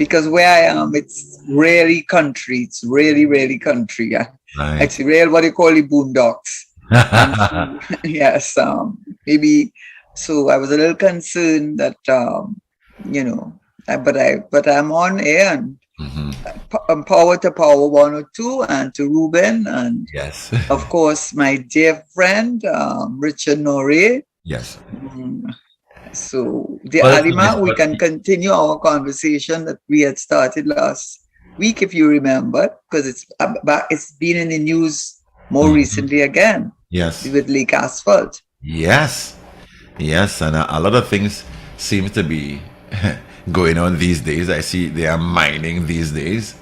because where I am, it's really country. It's really, really country. Yeah. Right. It's real what they call the boondocks. And so, yes, maybe. So I was a little concerned that, you know, but I'm on air and Hmm. power to Power 102 and to Ruben and Yes. of course my dear friend Richard Noray. Yes. Mm, So, the Well, it's a nice, Alima, we can continue our conversation that we had started last week, if you remember, because it's been in the news more Mhm. recently again Yes. with Lake Asphalt. Yes. Yes. And a lot of things seem to be going on these days. I see they are mining these days.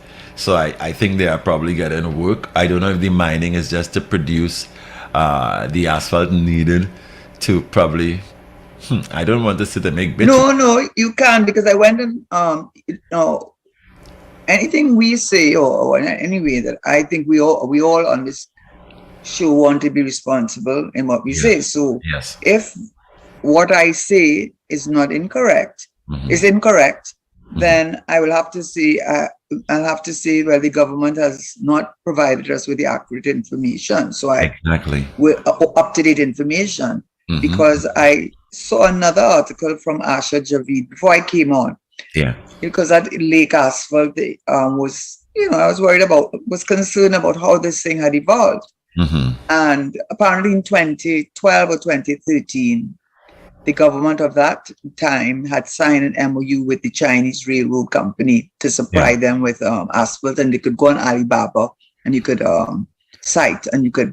So I think they are probably getting work. I don't know if the mining is just to produce the asphalt needed to probably, I don't want to sit and make bitumen. No, no, you can't because I went and anything we say or in any way that I think we all on this show want to be responsible in what we say. Yes. So Yes. if what I say Hmm. is incorrect, Hmm. then I will have to say I'll have to say well the government has not provided us with the accurate information. So I Exactly. with up to date information Hmm. because I saw another article from Asha Javid before I came on Yeah. because that Lake Asphalt was I was concerned about how this thing had evolved. Hmm. And apparently in 2012 or 2013, the government of that time had signed an MOU with the Chinese railroad company to Yeah. supply them with asphalt, and they could go on Alibaba and you could site and you could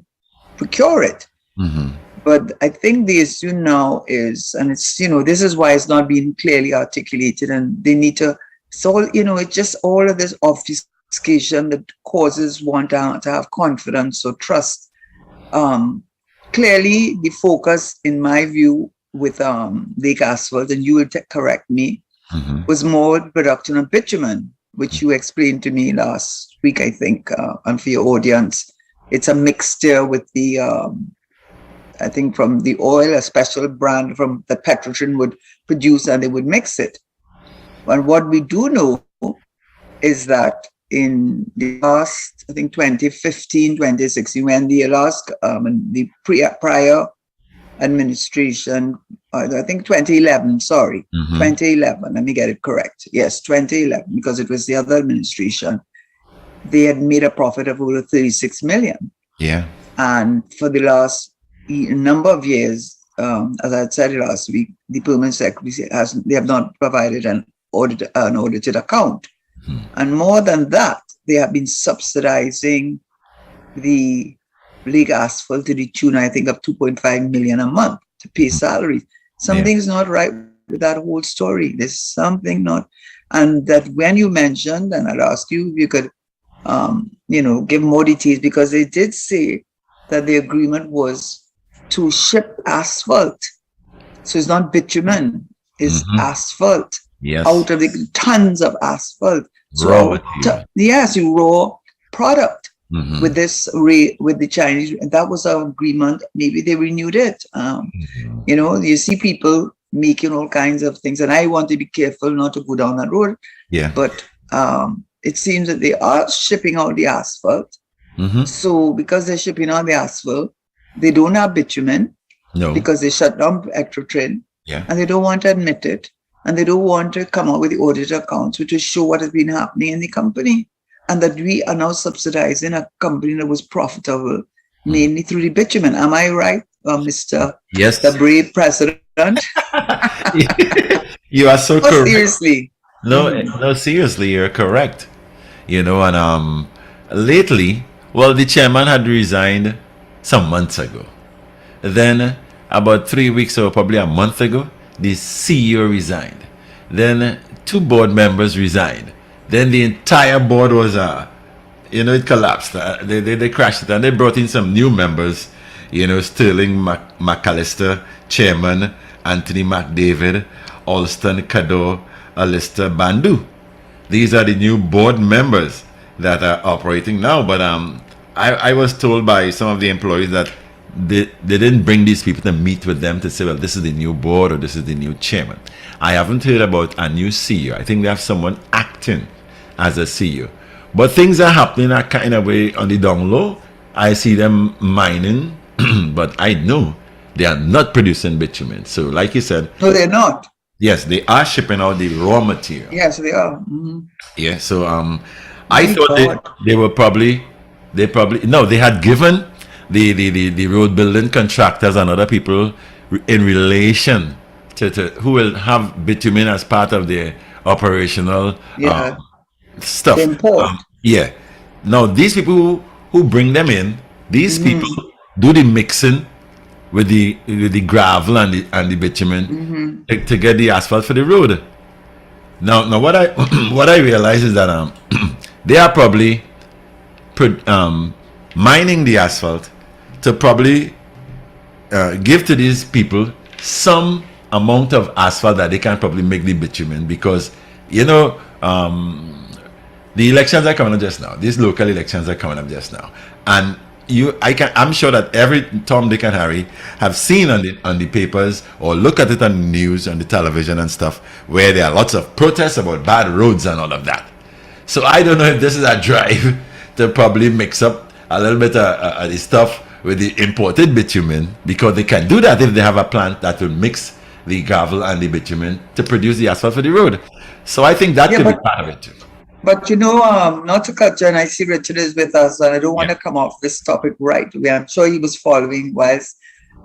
procure it. Hmm. But I think the issue now is, and it's this is why it's not being clearly articulated, and they need to. It's all it's just all of this obfuscation that causes one to have confidence or trust. Um, Clearly, the focus, in my view, with Lake Asphalt, and you will correct me, Hmm. was more production of bitumen, which you explained to me last week, I think, and for your audience. It's a mixture with the, I think, from the oil, a special brand from the Petrotrin would produce, and they would mix it. And what we do know is that in the last, I think 2015, 2016, when the last, the prior administration, I think 2011, sorry, Hmm. 2011, let me get it correct. Yes, 2011, because it was the other administration. They had made a profit of over 36 million. Yeah. And for the last number of years, as I had said last week, the permanent secretary they have not provided an audited account. Hmm. And more than that, they have been subsidizing the League Asphalt to the tune, I think, of 2.5 million a month to pay salaries. Yeah. Something's not right with that whole story. There's something not. And that when you mentioned, and I'll ask you if you could, give more details because they did say that the agreement was to ship asphalt. So it's not bitumen, it's Hmm. asphalt Yes. out of the tons of asphalt. Raw So material. yes, you raw product Hmm. with with the Chinese. And that was our agreement. Maybe they renewed it. Hmm. You see people making all kinds of things, and I want to be careful not to go down that road. Yeah. But it seems that they are shipping out the asphalt. Hmm. So because they're shipping out the asphalt, they don't have bitumen No. because they shut down Electrotrin, Yeah. and they don't want to admit it, and they don't want to come out with the audit accounts, which will show what has been happening in the company, and that we are now subsidizing a company that was profitable Mhm. mainly through the bitumen. Am I right, Mr. Yes. Brave President? You are so Oh, correct. seriously. No, Mm-hmm. no, seriously, you're correct. And lately, well, the chairman had resigned some months ago. Then, about 3 weeks or probably a month ago, the CEO resigned. Then, two board members resigned. Then the entire board was, it collapsed. They crashed it, and they brought in some new members. Sterling McAllister, chairman, Anthony McDavid, Alston Cador, Alistair Bandu. These are the new board members that are operating now. But I was told by some of the employees that they didn't bring these people to meet with them to say, well, this is the new board or this is the new chairman. I haven't heard about a new CEO. I think they have someone acting as a CEO. But things are happening a kind of way on the down low. I see them mining, but I know they are not producing bitumen. So, like you said, No, they're not. yes, they are shipping out the raw material. Yes, they are. Mm-hmm. Yeah. So, I My thought God. they were probably no, they had given the road building contractors and other people in relation to who will have bitumen as part of their operational Yeah. stuff. The import. Yeah. Now these people who bring them in, these people Mm-hmm. do the mixing with the gravel and the bitumen Mm-hmm. to get the asphalt for the road. Now what I what I realize is that they are probably mining the asphalt to probably give to these people some amount of asphalt that they can probably make the bitumen, because the elections are coming up just now. These local elections are coming up just now, and I'm sure that every Tom, Dick, and Harry have seen on the papers or look at it on the news, on the television and stuff, where there are lots of protests about bad roads and all of that. So I don't know if this is a drive to probably mix up a little bit of the stuff with the imported bitumen, because they can do that if they have a plant that will mix the gravel and the bitumen to produce the asphalt for the road. So I think that Yeah, could be but part of it too. not to cut you, and I see Richard is with us, and I don't want to come off this topic right away. I'm sure he was following whilst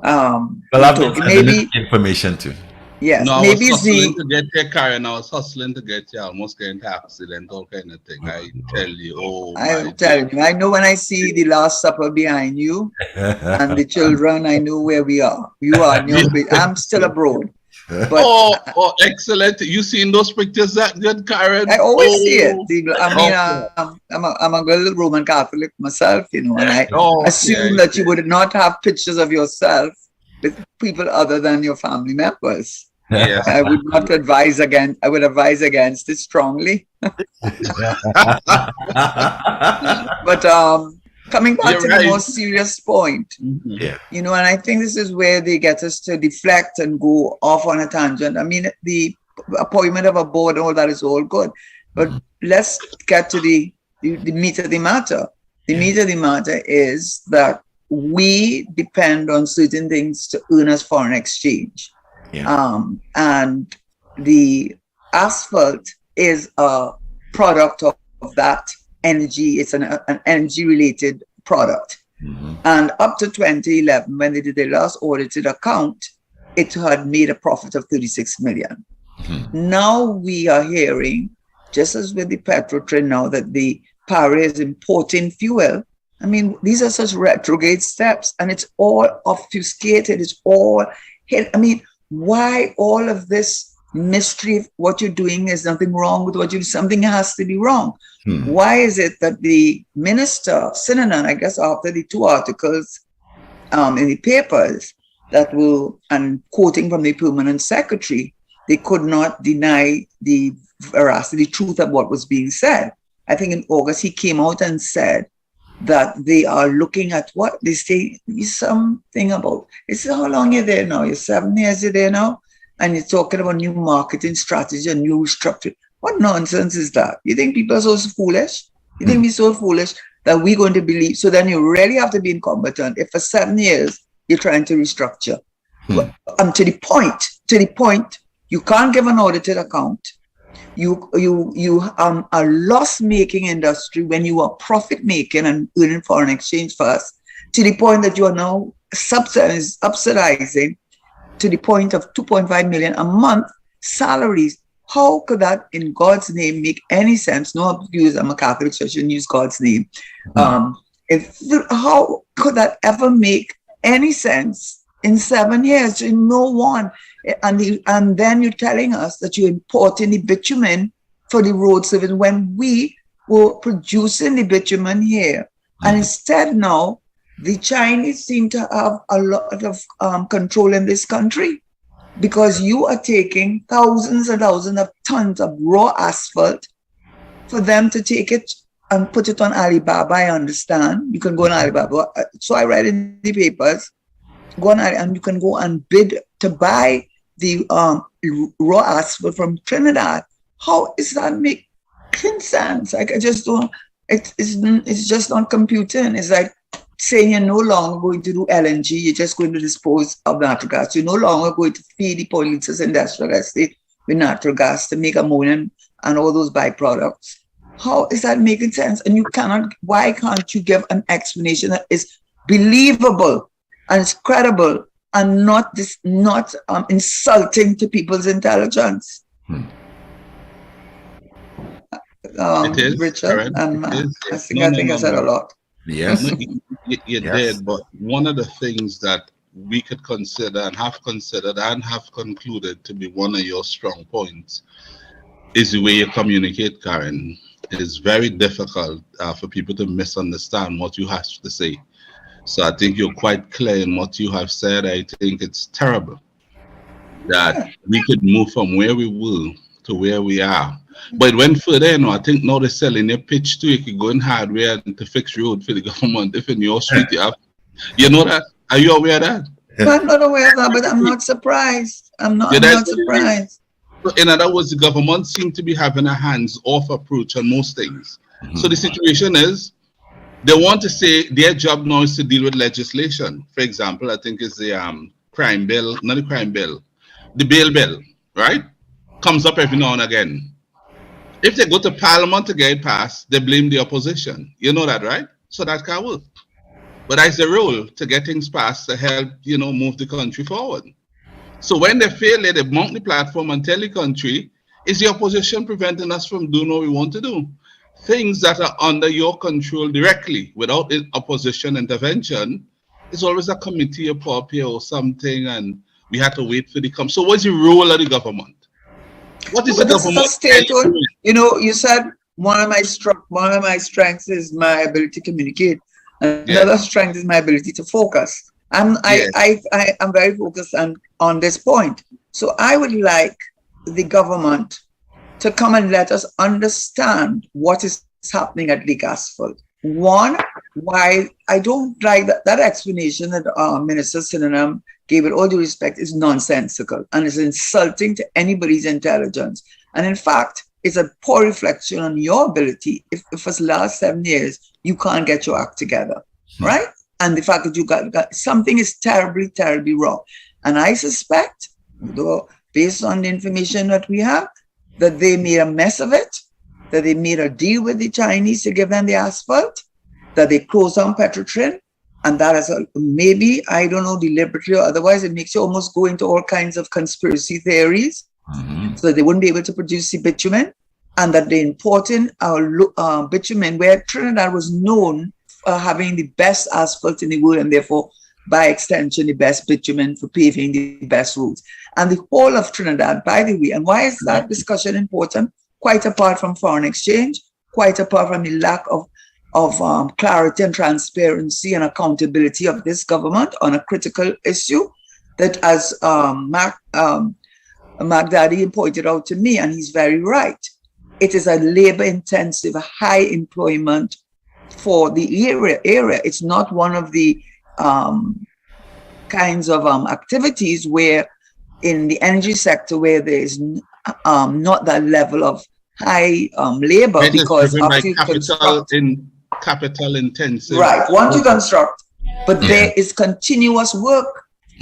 Well, we I've talking. been Maybe information too. yes, No, I was maybe it's hustling the to get your car, and I was hustling to get you, almost getting to accident, all kind of thing. I tell you, oh my I'm telling you, I know when I see the Last Supper behind you and the children, I know where we are. You are in your bed. I'm still abroad. But Oh, excellent! You seen those pictures that good, Karen? I always see it. Oh, I mean, okay. I'm a little Roman Catholic myself, and I Oh, assume that you would not have pictures of yourself with people other than your family members. yes. I would not advise against. I would advise against it strongly. But coming back You're to right. the more serious point, Mhm. Yeah. and I think this is where they get us to deflect and go off on a tangent. I mean, the appointment of a board, all that is all good, but let's get to the meat of the matter. The meat of the matter is that we depend on certain things to earn us foreign exchange. Yeah. And the asphalt is a product of that energy. It's an energy related product. Mhm. And up to 2011, when they did their last audited account, it had made a profit of 36 million. Mhm. Now we are hearing, just as with the Petrotrin now, that the Paris is importing fuel. I mean, these are such retrograde steps, and it's all obfuscated. It's all hit. I mean, why all of this mystery? If what you're doing is nothing wrong with what you do, something has to be wrong. Why is it that the minister, Sinanan, I guess after the two articles in the papers that were, and quoting from the permanent secretary, they could not deny the veracity, the truth of what was being said. I think in August he came out and said that they are looking at what they say something about. It's how long you're there now? You're 7 years you're there now, and you're talking about new marketing strategy and new structure. What nonsense is that? You think people are so foolish? You think we're so foolish that we're going to believe? So then you really have to be incompetent if for 7 years you're trying to restructure. To the point, you can't give an audited account. You a loss-making industry when you are profit-making and earning foreign exchange first, to the point that you are now subsidizing to the point of 2.5 million a month salaries. How could that, in God's name, make any sense? No abuse. I'm a Catholic, so I shouldn't use God's name. How could that ever make any sense in 7 years? No one. And then you're telling us that you're importing the bitumen for the road service when we were producing the bitumen here. And instead now, the Chinese seem to have a lot of control in this country, because you are taking thousands and thousands of tons of raw asphalt for them to take it and put it on Alibaba. I understand. You can go on Alibaba. So I read in the papers go on and you can go and bid to buy the raw asphalt from Trinidad. How is that making sense? Like, I just don't. It's just not computing. It's like saying you're no longer going to do LNG. You're just going to dispose of natural gas. You're no longer going to feed the polluters industrial estate with natural gas to make ammonia and all those byproducts. How is that making sense? And you cannot. Why can't you give an explanation that is believable and it's credible and not insulting to people's intelligence? It is, Richard, Karen, and it is. I think I said a lot. Yes. No, you Yes. did, but one of the things that we could consider and have considered and have concluded to be one of your strong points is the way you communicate, Karen. It is very difficult for people to misunderstand what you have to say. So I think you're quite clear in what you have said. I think it's terrible that we could move from where we were to where we are. But it went further, I think now they're selling their pitch too. You could go in hardware to fix road for the government. If in your street you have, you know that? Are you aware of that? I'm not aware of that, but I'm not surprised. I'm not surprised. So in other words, the government seems to be having a hands-off approach on most things. So the situation is, they want to say their job now is to deal with legislation. For example, I think it's the crime bill, not the crime bill, the bail bill, right? Comes up every now and again. If they go to Parliament to get it passed, they blame the opposition. You know that, right? So that can't work. But that's the role to get things passed to help, move the country forward. So when they fail, they mount the platform and tell the country, is the opposition preventing us from doing what we want to do? Things that are under your control directly without opposition intervention, it's always a committee up here or something, and we have to wait for the come. So what's the role of the government? What is the government? You said one of my strengths is my ability to communicate. Another strength is my ability to focus. I'm very focused on this point. So I would like the government to come and let us understand what is happening at Lake Asphalt. One, why I don't like that explanation that Minister Sinanam gave, with all due respect, is nonsensical and is insulting to anybody's intelligence. And in fact, it's a poor reflection on your ability if for the last 7 years you can't get your act together, right? And the fact that you got something is terribly, terribly wrong. And I suspect, though, based on the information that we have, that they made a mess of it, that they made a deal with the Chinese to give them the asphalt, that they closed down Petrotrin, and that is maybe, I don't know, deliberately or otherwise, it makes you almost go into all kinds of conspiracy theories, so that they wouldn't be able to produce the bitumen, and that they're importing our bitumen, where Trinidad was known for having the best asphalt in the world, and therefore, by extension, the best bitumen for paving the best roads. And the whole of Trinidad, by the way, and why is that discussion important? Quite apart from foreign exchange, quite apart from the lack of clarity and transparency and accountability of this government on a critical issue, that as Mark Daddy pointed out to me, and he's very right, it is a labor-intensive, high employment for the area. It's not one of the kinds of activities where in the energy sector where there is not that level of high labor, because capital intensive. Right, once you construct, but there is continuous work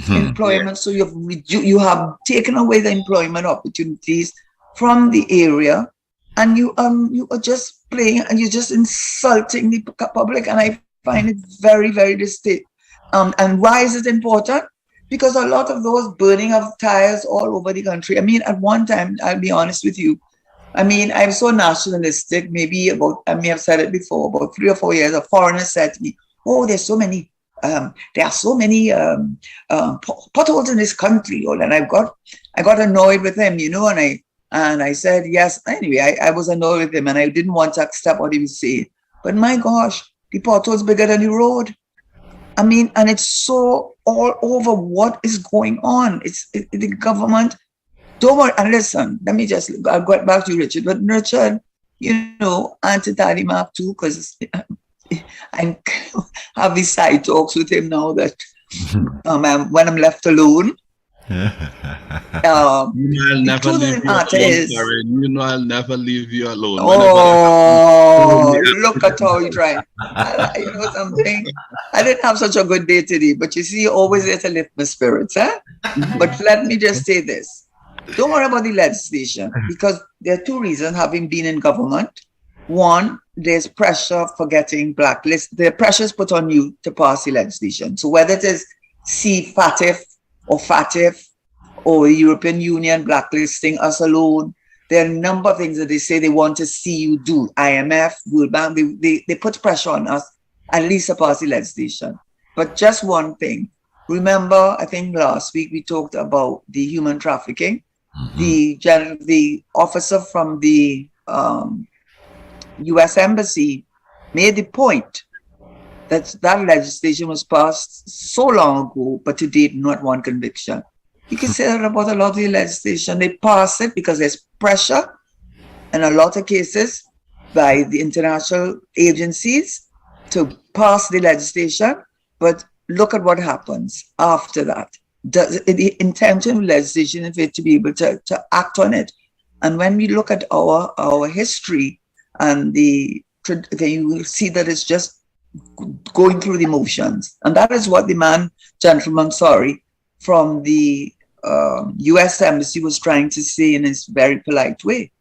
employment. So you have taken away the employment opportunities from the area, and you are just playing and you're just insulting the public, and I find it very, very distinct. And why is it important? Because a lot of those burning of tires all over the country. I mean, at one time, I'll be honest with you, I mean, I'm so nationalistic, maybe I may have said it before, about 3 or 4 years, a foreigner said to me, oh, there are so many potholes in this country. And I got annoyed with him, and I said, yes. Anyway, I was annoyed with him, and I didn't want to accept what he was saying. But my gosh, the pothole's bigger than the road. I mean, and it's so all over what is going on. It's the government. Don't worry, and listen, I'll go back to you, Richard. But Richard, Anti-Daddy Mark too, because I have these side talks with him now that when I'm left alone. I'll The never truth of leave the you matter alone, is, Karen. You know I'll never leave you alone. Whenever that happens, oh, you look at how you try. You know something? I didn't have such a good day today, but you see, always there to lift my spirits, huh? But let me just say this. Don't worry about the legislation, because there are two reasons having been in government. One, there's pressure for getting blacklisted. The pressure is put on you to pass the legislation. So whether it is CFATF or FATF or the European Union blacklisting us alone, there are a number of things that they say they want to see you do. IMF, World Bank, they put pressure on us at least to pass the legislation. But just one thing. Remember, I think last week we talked about the human trafficking. The officer from the U.S. Embassy made the point that that legislation was passed so long ago, but to date, not one conviction. You can say that about a lot of the legislation. They pass it because there's pressure in a lot of cases by the international agencies to pass the legislation, but look at what happens after that. The intention of legislation is for it to be able to act on it. And when we look at our history, and you will see that it's just going through the motions. And that is what the gentleman, from the U.S. Embassy was trying to say in his very polite way.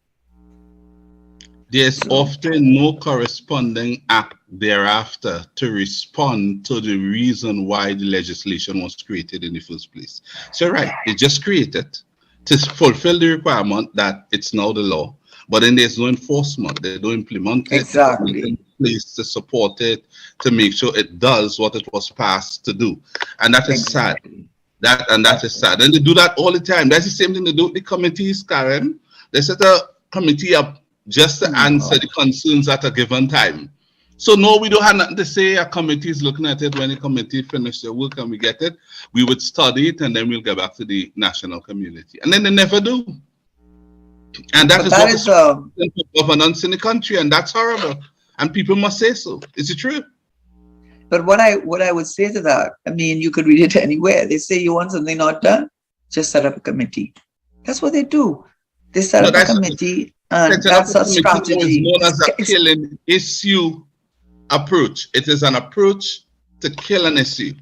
There's often no corresponding act thereafter to respond to the reason why the legislation was created in the first place. So right, they just created to fulfill the requirement that it's now the law, but then there's no enforcement. They don't implement it. Exactly. They don't place to support it, to make sure it does what it was passed to do. And that is sad. That is sad. And they do that all the time. That's the same thing they do with the committees, Karen. They set a committee up just to answer the concerns at a given time. So no, we don't have nothing to say. A committee is looking at it. When the committee finishes their work and we get it, we would study it and then we'll get back to the national community. And then they never do. And that is governance in the country, and that's horrible. And people must say so. Is it true? But what I would say to that, I mean, you could read it anywhere. They say you want something not done, just set up a committee. That's what they do. They set up a committee, and that's a strategy. It's known as a killing issue approach. It is an approach to kill an issue.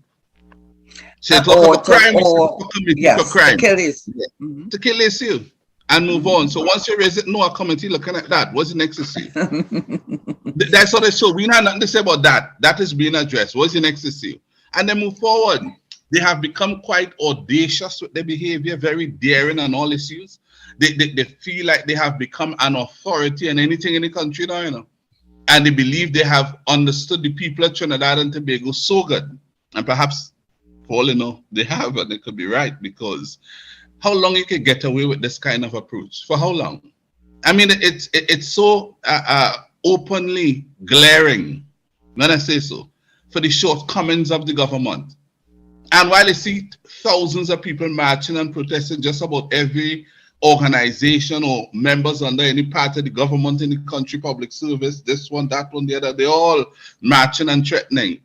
So talk about crime, for crime. To kill issue and move on. So once you raise it, no, a committee looking at that. What's the next issue? That's what I saw. We have nothing to say about that. That is being addressed. What's the next issue? And then move forward. They have become quite audacious with their behavior, very daring on all issues. They feel like they have become an authority on anything in the country now, you know. And they believe they have understood the people of Trinidad and Tobago so good. And perhaps, Paul, you know, they have, and they could be right, because how long you can get away with this kind of approach? For how long? I mean, it's so openly glaring, when I say so, for the shortcomings of the government. And while I see thousands of people marching and protesting just about every organization or members under any part of the government in the country, public service, this one, that one, the other, they're all marching and threatening.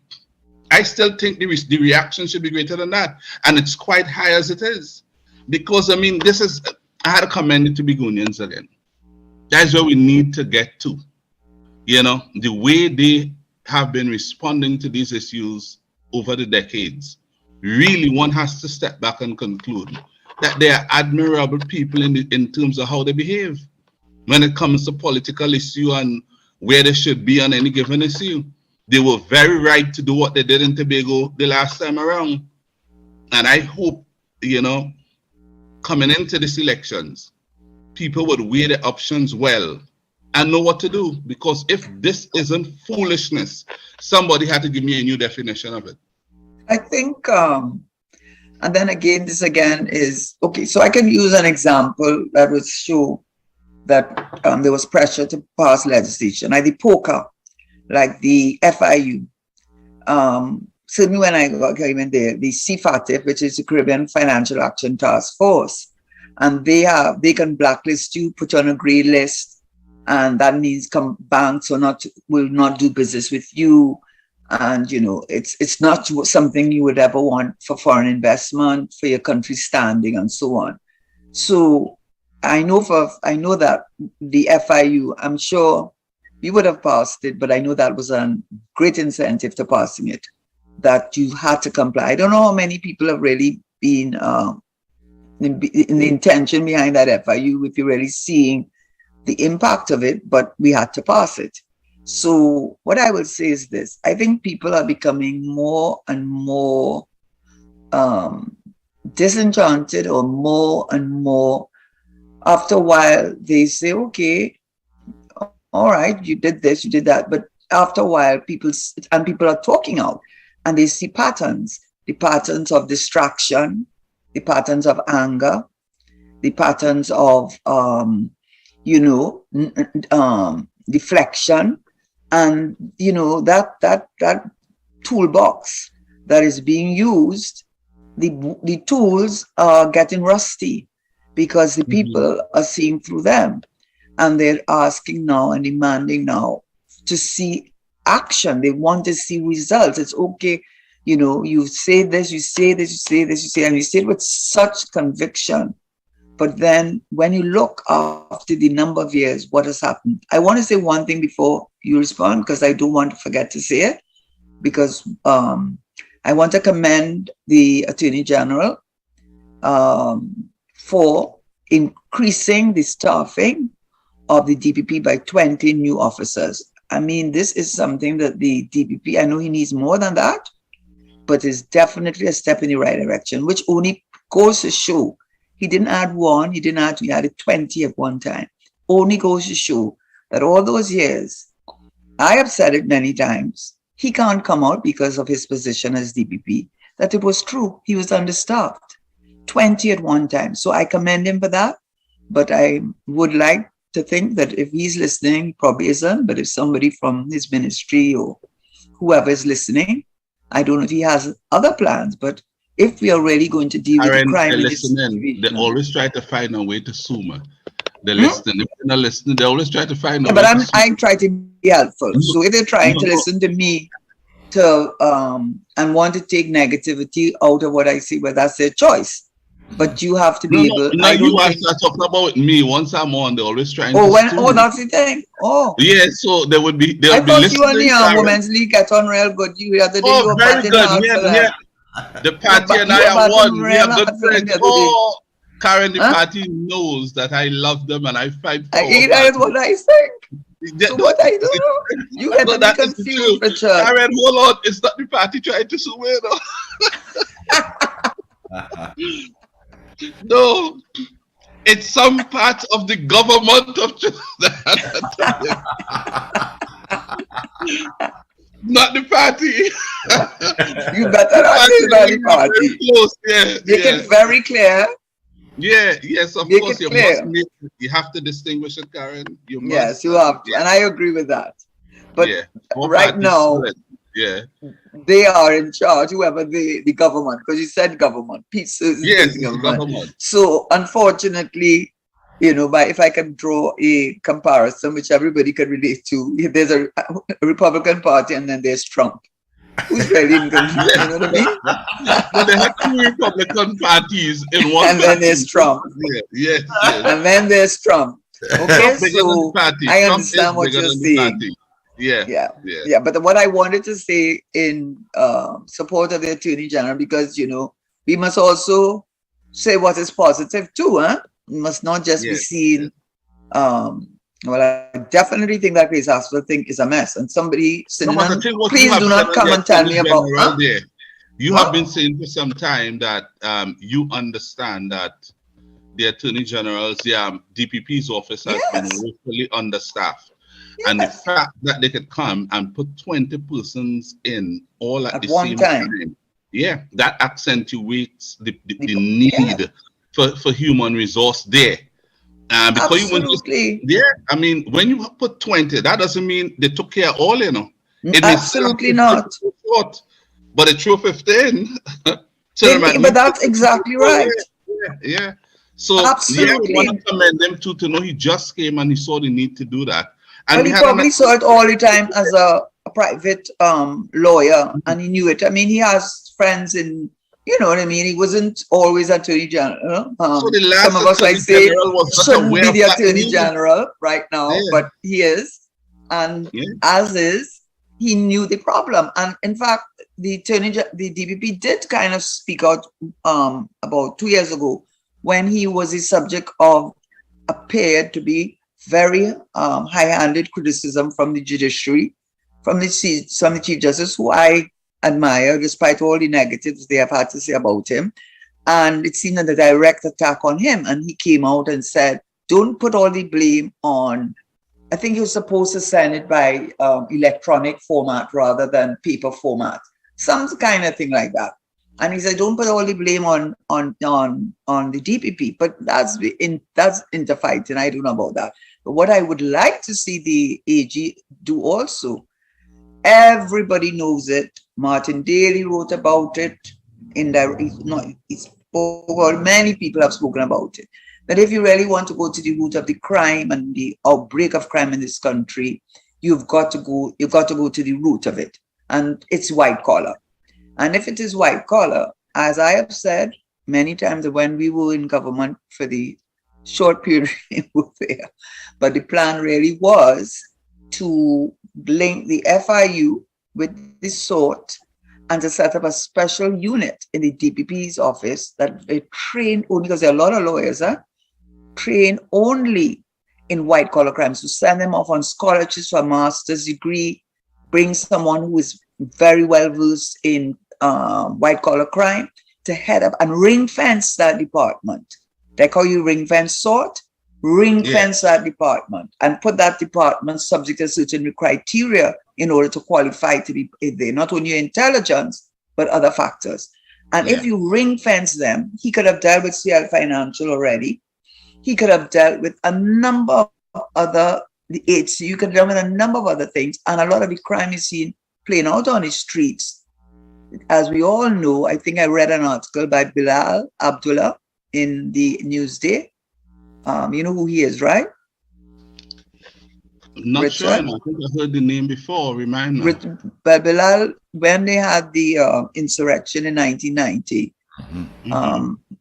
I still think the reaction should be greater than that. And it's quite high as it is. Because, I mean, I had to commend it to Begonians again. That's where we need to get to. You know, the way they have been responding to these issues over the decades. Really, one has to step back and conclude that they are admirable people in terms of how they behave when it comes to political issue and where they should be on any given issue. They were very right to do what they did in Tobago the last time around. And I hope, you know, coming into these elections, people would weigh the options well and know what to do. Because if this isn't foolishness, somebody had to give me a new definition of it. I think, and then again, this again is, okay, so I can use an example that would show that there was pressure to pass legislation, like the POCA, like the FIU. Certainly when I came in there, the CFATF, which is the Caribbean Financial Action Task Force, and they can blacklist you, put you on a grey list, and that means banks will not do business with you. And, it's not something you would ever want for foreign investment, for your country's standing and so on. So I know that the FIU, I'm sure we would have passed it, but I know that was a great incentive to passing it, that you had to comply. I don't know how many people have really been in the intention behind that FIU, if you're really seeing the impact of it, but we had to pass it. So what I will say is this: I think people are becoming more and more disenchanted, or more and more. After a while, they say, okay, all right, you did this, you did that. But after a while, people are talking out, and they see patterns, the patterns of distraction, the patterns of anger, the patterns of, deflection, and, that toolbox that is being used, the tools are getting rusty because the people are seeing through them, and they're asking now and demanding now to see action. They want to see results. It's okay, you say this, you say this, you say this, you say, and you say it with such conviction. But then when you look after the number of years, what has happened? I want to say one thing before you respond, because I don't want to forget to say it, because I want to commend the Attorney General for increasing the staffing of the DPP by 20 new officers. I mean, this is something that the DPP, I know he needs more than that, but it's definitely a step in the right direction, which only goes to show he didn't add one, he didn't add two, he added 20 at one time. Only goes to show that all those years, I have said it many times, he can't come out because of his position as DPP, that it was true. He was understaffed, 20 at one time. So I commend him for that. But I would like to think that if he's listening, he probably isn't, but if somebody from his ministry or whoever is listening, I don't know if he has other plans, but if we are really going to deal with the crime in this situation, they always try to find a way to sue me. They listen. If they're not listening, they always try to find a way. But I try to be helpful. So if they're trying to listen to me and want to take negativity out of what I say, well, that's their choice. But you have to be able. No, you are talking about me. Once I'm on, they're always trying. That's the thing. Oh, yeah. So they would be. I thought you and the Women's League get on real good. You the other day you were very good. Yeah. The party and I are one. We are good friends. Oh, Karen, the party knows that I love them and I fight for them. That's what I think. So what I do? You get me confused, Richard. Karen, hold on. It's not the party trying to sue me, no, it's some part of the government of Trinidad. Not the party. You better not say not the party. Close. Yeah, make it very clear. Yeah, yes, of course. You have to distinguish it, Karen. Yes, you have to, and I agree with that. But right now, they are in charge, whoever the government, because you said government, government. So unfortunately, if I can draw a comparison which everybody can relate to, there's a Republican Party and then there's Trump. Who's really in control? You know what I mean? But they have two Republican parties in one. And then there's Trump. Yes. And then there's Trump. Okay, so I understand what you're saying. Yeah. But what I wanted to say in support of the Attorney General, because we must also say what is positive too, huh? We must not just be seen. I definitely think that Grace Hospital thing is a mess, and somebody please do not come and tell me about. You have been saying for some time that you understand that the Attorney General's DPP's office has been woefully understaffed. And the fact that they could come and put 20 persons in all at the same time, that accentuates the need for human resource there. Because absolutely. I mean, when you put 20, that doesn't mean they took care of all, Absolutely not. But it threw 15. But that's exactly right. Yeah. So absolutely. I want to commend them to know he just came and he saw the need to do that. And he probably saw it all the time as a private lawyer, and he knew it. I mean, he has friends in, you know what I mean? He wasn't always Attorney General. So the last Some of us might Attorney say General was not shouldn't aware be of the that Attorney news. General right now, Yeah. but he is. And Yeah. as is, he knew the problem. And in fact, the DPP did kind of speak out about 2 years ago when he was the subject of appeared to be very high-handed criticism from the judiciary, from the Chief Justice, who I admire despite all the negatives they have had to say about him. And it seemed a direct attack on him. And he came out and said, don't put all the blame on, I think he was supposed to send it by electronic format rather than paper format, some kind of thing like that. And he said, don't put all the blame on the DPP, but that's interfighting. I don't know about that. But what I would like to see the AG do also, everybody knows it. Martin Daly wrote about it. Many people have spoken about it. That if you really want to go to the root of the crime and the outbreak of crime in this country, you've got to go to the root of it. And it's white collar. And if it is white collar, as I have said many times when we were in government for the short period we were there, but the plan really was to link the FIU with the SORT and to set up a special unit in the DPP's office that they train only, because there are a lot of lawyers, train only in white collar crimes, to send them off on scholarships for a master's degree, bring someone who is very well versed in white collar crime to head up and ring fence that department. Like how you ring fence SORT, ring fence that department and put that department subject to certain criteria in order to qualify to be there, not only your intelligence, but other factors. And if you ring fence them, he could have dealt with CL Financial already. He could have dealt with a number of other, the HCU could have dealt with a number of other things. And a lot of the crime is seen playing out on the streets. As we all know, I think I read an article by Bilal Abdullah in the Newsday. You know who he is, right? Not Richard? sure. I think I heard the name before. Remind me. But Bilal, when they had the insurrection in 1990,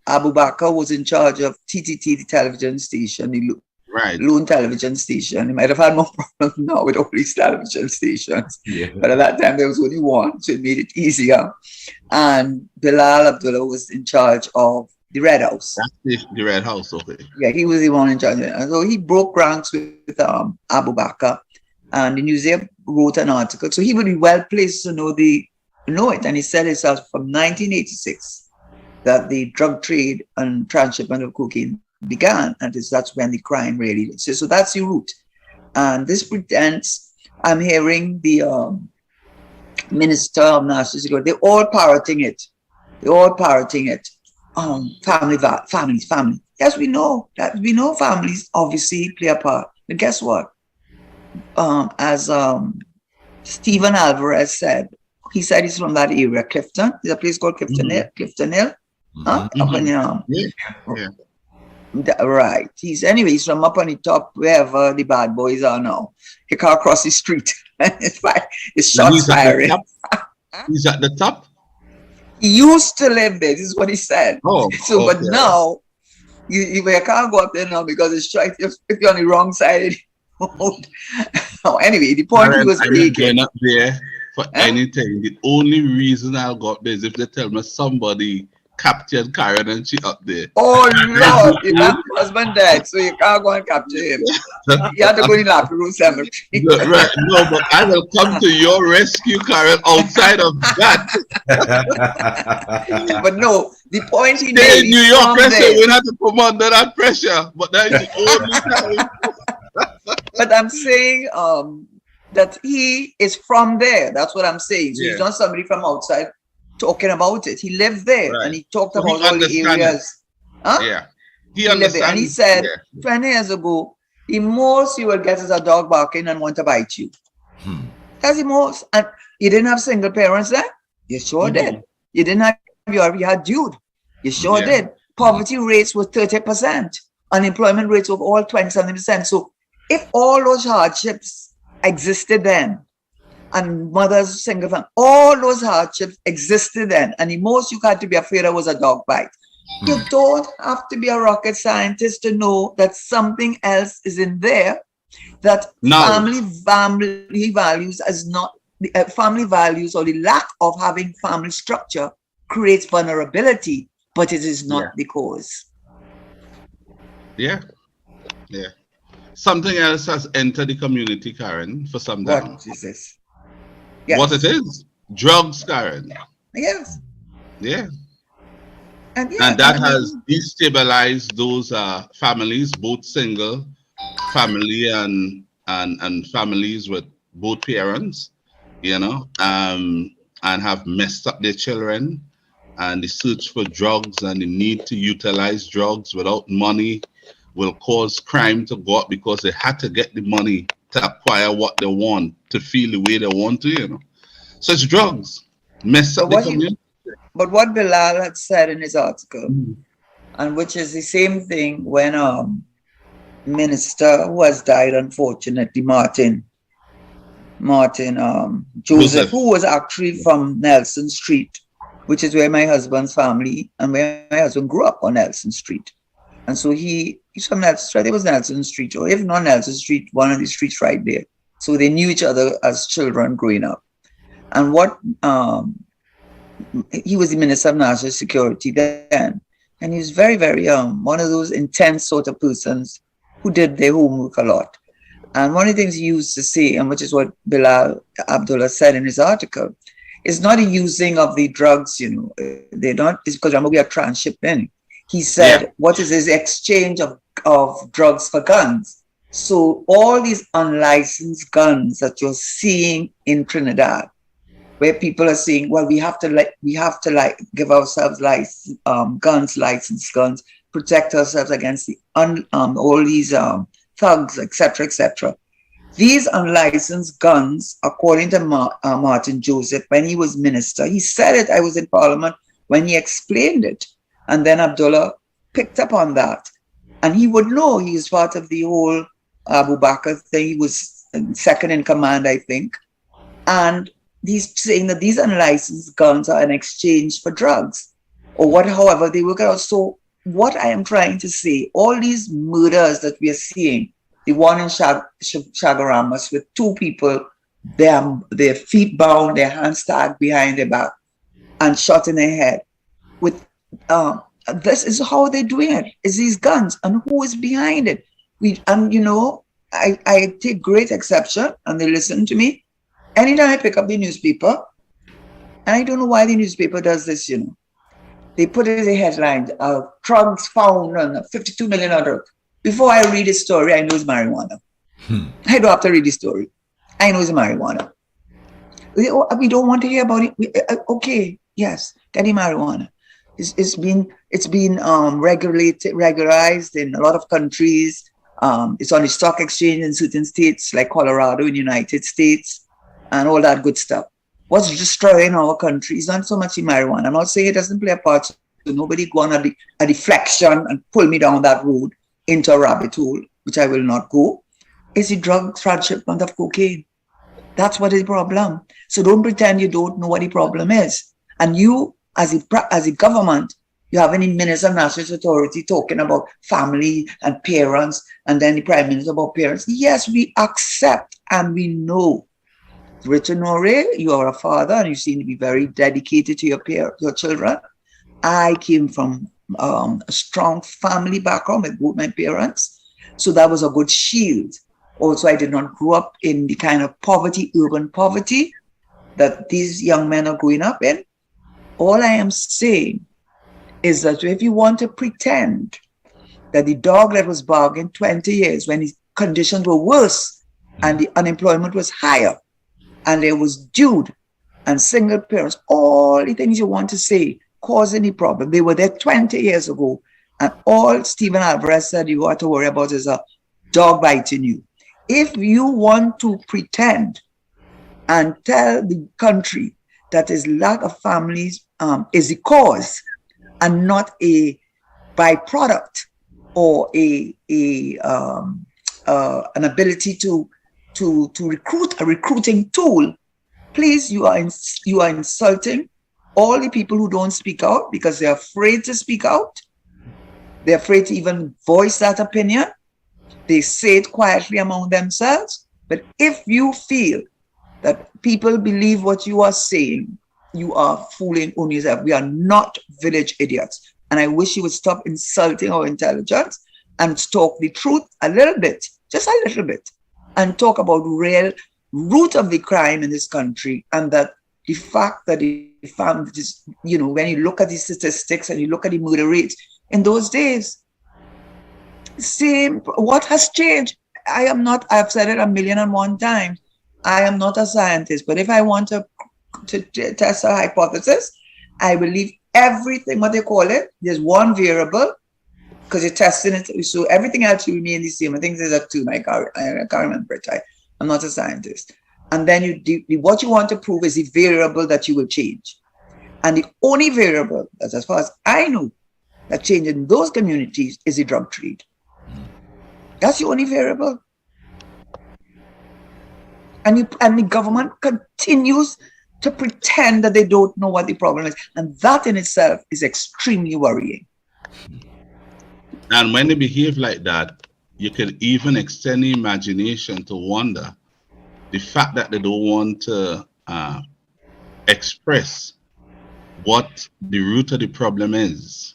Abu Bakr was in charge of TTT, the television station, the Loon television station. He might have had more problems now with all these television stations. But at that time, there was only one, so it made it easier. And Bilal Abdullah was in charge of the Red House. That's the Red House, okay. Yeah, he was the one in charge of it. And so he broke ranks with Abu Bakr, and the museum wrote an article. So he would be well placed to know it. And he said himself from 1986 that the drug trade and transshipment of cocaine began, and that's when the crime really is. So that's the root. And this pretends, I'm hearing the Minister of National Security, they're all parroting it. Family. Yes, we know that. We know families obviously play a part. But guess what? As Stephen Alvarez said, he said he's from that area, Clifton. There's a place called Clifton Hill. Up in right. He's from up on the top, wherever the bad boys are now. He can't cross the street. It's shots firing. He's at the top. He used to live there. This is what he said. But now you can't go up there now because it's strike if you're on the wrong side. Anyway, the point he was making. Up there for anything. The only reason I'll go up there is if they tell me somebody captured Karen and she up there. Oh Lord, if my husband died, so you can't go and capture him. You have to go in Laperouse Cemetery. Right, no, but I will come to your rescue, Karen, outside of that. But no, the point he made. In New York pressure, we have to come under that pressure, but that is the only time. But I'm saying that he is from there. That's what I'm saying. So he's not somebody from outside talking about it. He lived there and he talked about all the areas. Yeah. He lived there. And he said 20 years ago, the most you will get is a dog barking and want to bite you. That's the most. And you didn't have single parents there? You sure did. You didn't have you had Jude. You sure did. Poverty rates were 30%. Unemployment rates were all 27%. So if all those hardships existed then, and mothers, single family, all those hardships existed then. And the most you had to be afraid of was a dog bite. You don't have to be a rocket scientist to know that something else is in there, that Knowledge. family values is not, the family values or the lack of having family structure creates vulnerability, but it is not Yeah. the cause. Yeah. Yeah. Something else has entered the community, Karen, for some time. What is this? What it Yes. is? Drugs, Karen. Yes. Yeah. And yeah, And and that I has mean, destabilized those families, both single family and families with both parents, you know, and have messed up their children. And the search for drugs and the need to utilize drugs without money will cause crime to go up because they had to get the money to acquire what they want, to feel the way they want to, you know. So it's drugs. Mess but up the what he, community. but what Bilal had said in his article, Mhm. and which is the same thing when minister who has died, unfortunately, Martin Joseph, Joseph. who was actually from Nelson Street, which is where my husband's family and where my husband grew up on Nelson Street. And so he's from Nelson Street. It was Nelson Street, or if not Nelson Street, one of the streets right there. So they knew each other as children growing up. And what he was the Minister of National Security then, and he was very, very one of those intense sort of persons who did their homework a lot. And one of the things he used to say, and which is what Bilal Abdullah said in his article, is not a using of the drugs, they're not, it's because remember we are transshipping. He Yeah. said, what is this exchange of drugs for guns? So all these unlicensed guns that you're seeing in Trinidad, where people are saying, well, we have to give ourselves licensed guns, protect ourselves against the all these thugs, etc., etc. These unlicensed guns, according to Martin Joseph, when he was minister, he said it. I was in Parliament when he explained it, and then Abdullah picked up on that, and he would know. He was part of the whole Abu Bakr thing. He was second in command, I think, and he's saying that these unlicensed guns are in exchange for drugs, or what, however they work out. So what I am trying to say, all these murders that we are seeing, the one in Chagaramas with two people, their feet bound, their hands tagged behind their back, and shot in their head. With this is how they're doing it. Is these guns, and who is behind it? I take great exception, and they listen to me. Anytime I pick up the newspaper, and I don't know why the newspaper does this, they put it in the headlines, drugs found on 52 million drugs. Before I read the story, I know it's marijuana. I don't have to read the story. I know it's marijuana. We don't want to hear about it. Okay, yes, get the marijuana. It's been regularized in a lot of countries. It's on the stock exchange in certain states like Colorado in the United States and all that good stuff. What's destroying our country is not so much the marijuana. I'm not saying it doesn't play a part. So nobody go on a deflection and pull me down that road into a rabbit hole, which I will not go. It's the drug transshipment of cocaine. That's what is the problem. So don't pretend you don't know what the problem is. And you, as a government, you have any minister of national authority talking about family and parents, and then the prime minister about parents. Yes, we accept and we know. Richard Noray, you are a father and you seem to be very dedicated to your children. I came from a strong family background with both my parents. So that was a good shield. Also, I did not grow up in the kind of poverty, urban poverty that these young men are growing up in. All I am saying is that if you want to pretend that the dog that was bargained 20 years when his conditions were worse and the unemployment was higher and there was Jude and single parents, all the things you want to say cause any problem. They were there 20 years ago, and all Stephen Alvarez said you ought to worry about is a dog biting you. If you want to pretend and tell the country that his lack of families is the cause and not a byproduct or an ability to recruit, a recruiting tool, Please, you are insulting all the people who don't speak out because they're afraid to speak out. They're afraid to even voice that opinion. They say it quietly among themselves. But if you feel that people believe what you are saying, you are fooling only yourself. We are not village idiots. And I wish you would stop insulting our intelligence and talk the truth a little bit, just a little bit, and talk about real root of the crime in this country, and that the fact that the family, when you look at the statistics and you look at the murder rates in those days, what has changed? I've said it 1,000,001 times. I am not a scientist, but if I want to test a hypothesis, I believe everything, what they call it, there's one variable, because you're testing it, so everything else will remain the same. I think there's a two, I can't remember it. I'm not a scientist. And then what you want to prove is the variable that you will change. And the only variable, as far as I know, that change in those communities is the drug trade. That's the only variable. And the government continues to pretend that they don't know what the problem is. And that in itself is extremely worrying. And when they behave like that, you can even extend the imagination to wonder the fact that they don't want to express what the root of the problem is.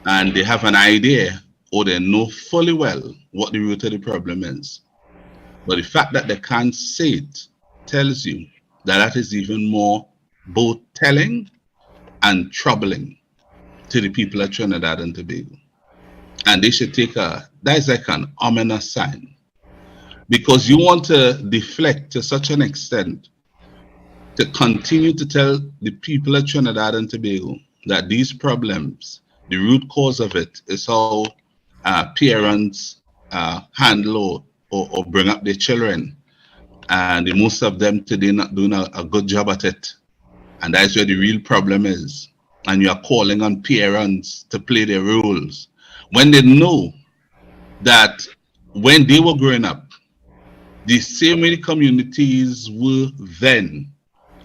And they have an idea, or they know fully well what the root of the problem is. But the fact that they can't say it tells you that is even more both telling and troubling to the people of Trinidad and Tobago. And they should take that is like an ominous sign. Because you want to deflect to such an extent to continue to tell the people of Trinidad and Tobago that these problems, the root cause of it is how parents handle or bring up their children. And most of them today not doing a good job at it. And that's where the real problem is. And you are calling on parents to play their roles when they know that when they were growing up, the same way the communities were then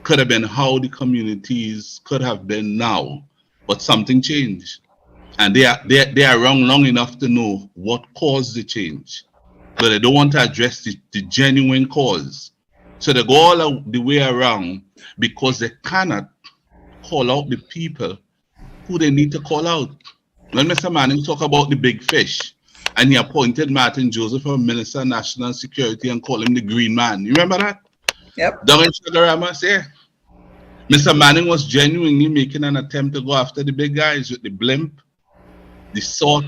could have been how the communities could have been now, but something changed. And they are wrong long enough to know what caused the change, but they don't want to address the genuine cause. So they go all the way around because they cannot call out the people who they need to call out. When Mr. Manning talk about the big fish, and he appointed Martin Joseph as Minister of National Security and called him the Green Man. You remember that? Yep. Down in Chagarama, say, Mr. Manning was genuinely making an attempt to go after the big guys with the blimp, the SWOT,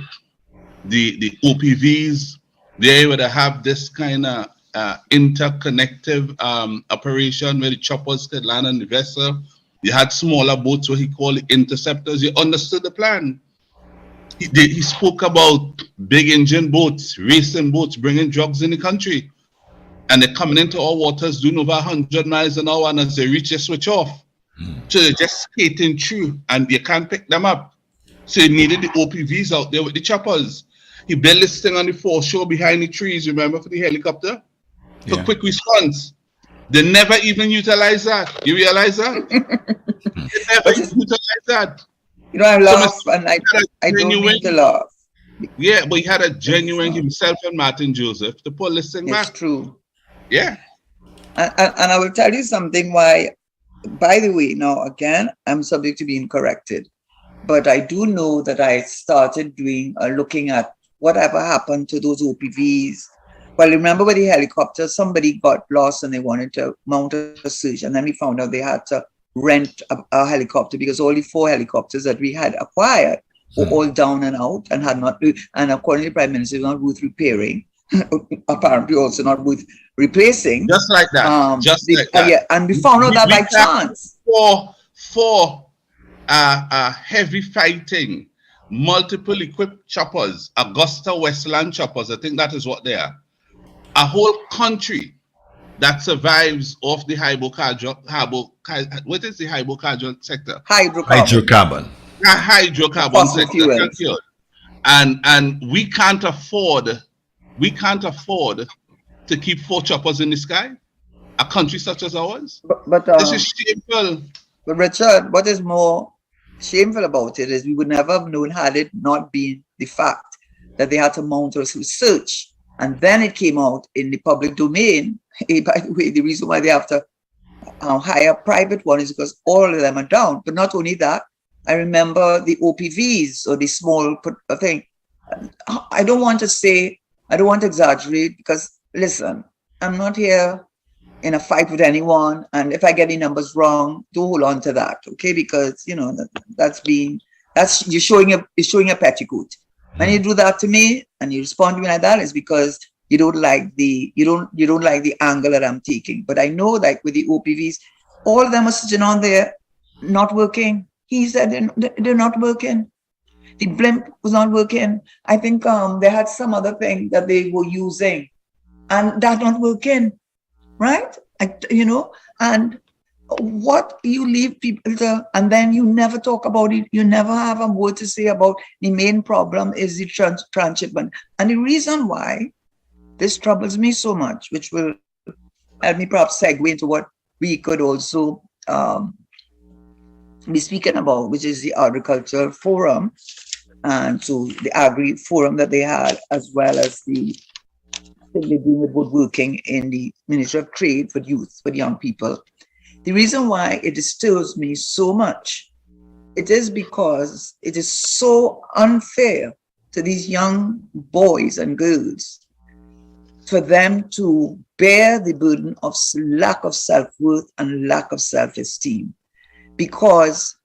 the OPVs. They would have this kind of interconnective operation where the choppers could land on the vessel. You had smaller boats, what he called the interceptors. You understood the plan. He spoke about big engine boats, racing boats, bringing drugs in the country. And they're coming into our waters doing over 100 miles an hour, and as they reach, they switch off. So they're just skating through, and you can't pick them up. So he needed the OPVs out there with the choppers. He built this thing on the foreshore behind the trees, remember, for the helicopter? For quick response. They never even utilize that. You realize that? They never utilize that. I laugh, and I don't mean to laugh. Yeah, but he had a genuine himself and Martin Joseph to pull this thing back. It's true. Yeah. And I will tell you something why, by the way, now again, I'm subject to being corrected. But I do know that I started looking at whatever happened to those OPVs. Well, remember with the helicopter, somebody got lost and they wanted to mount a search. And then we found out they had to rent a helicopter because all the 4 helicopters that we had acquired were all down and out and had not, and according to the Prime Minister, not worth repairing. Apparently also not worth replacing. Just like that. Like that. Yeah, and we found out that by chance. For heavy fighting, multiple equipped choppers, Augusta Westland choppers, I think that is what they are. A whole country that survives off the what is the hydrocarbon sector? Hydrocarbon. Hydrocarbon sector. And we can't afford to keep 4 choppers in the sky. a country such as ours. But This is shameful. But Richard, what is more shameful about it is we would never have known had it not been the fact that they had to mount a research, and then it came out in the public domain. By the way, the reason why they have to hire a private one is because all of them are down. But not only that, I remember the OPVs or the small thing. I don't want to exaggerate because, listen, I'm not here in a fight with anyone. And if I get the numbers wrong, do hold on to that, okay? Because, you know, you're showing a petticoat. When you do that to me and you respond to me like that, it's because you don't like the angle that I'm taking. But I know, like with the OPVs, all of them are sitting on there, not working. He said they're not working. The blimp was not working. I think they had some other thing that they were using, and that's not working, right? And what you leave people to, and then you never talk about it. You never have a word to say about the main problem is the transshipment. And the reason why this troubles me so much, which will help me perhaps segue into what we could also be speaking about, which is the agricultural forum, and so the agri forum that they had, as well as the thing they're doing with woodworking in the Ministry of Trade for youth, for young people. The reason why it disturbs me so much, it is because it is so unfair to these young boys and girls for them to bear the burden of lack of self-worth and lack of self-esteem, because,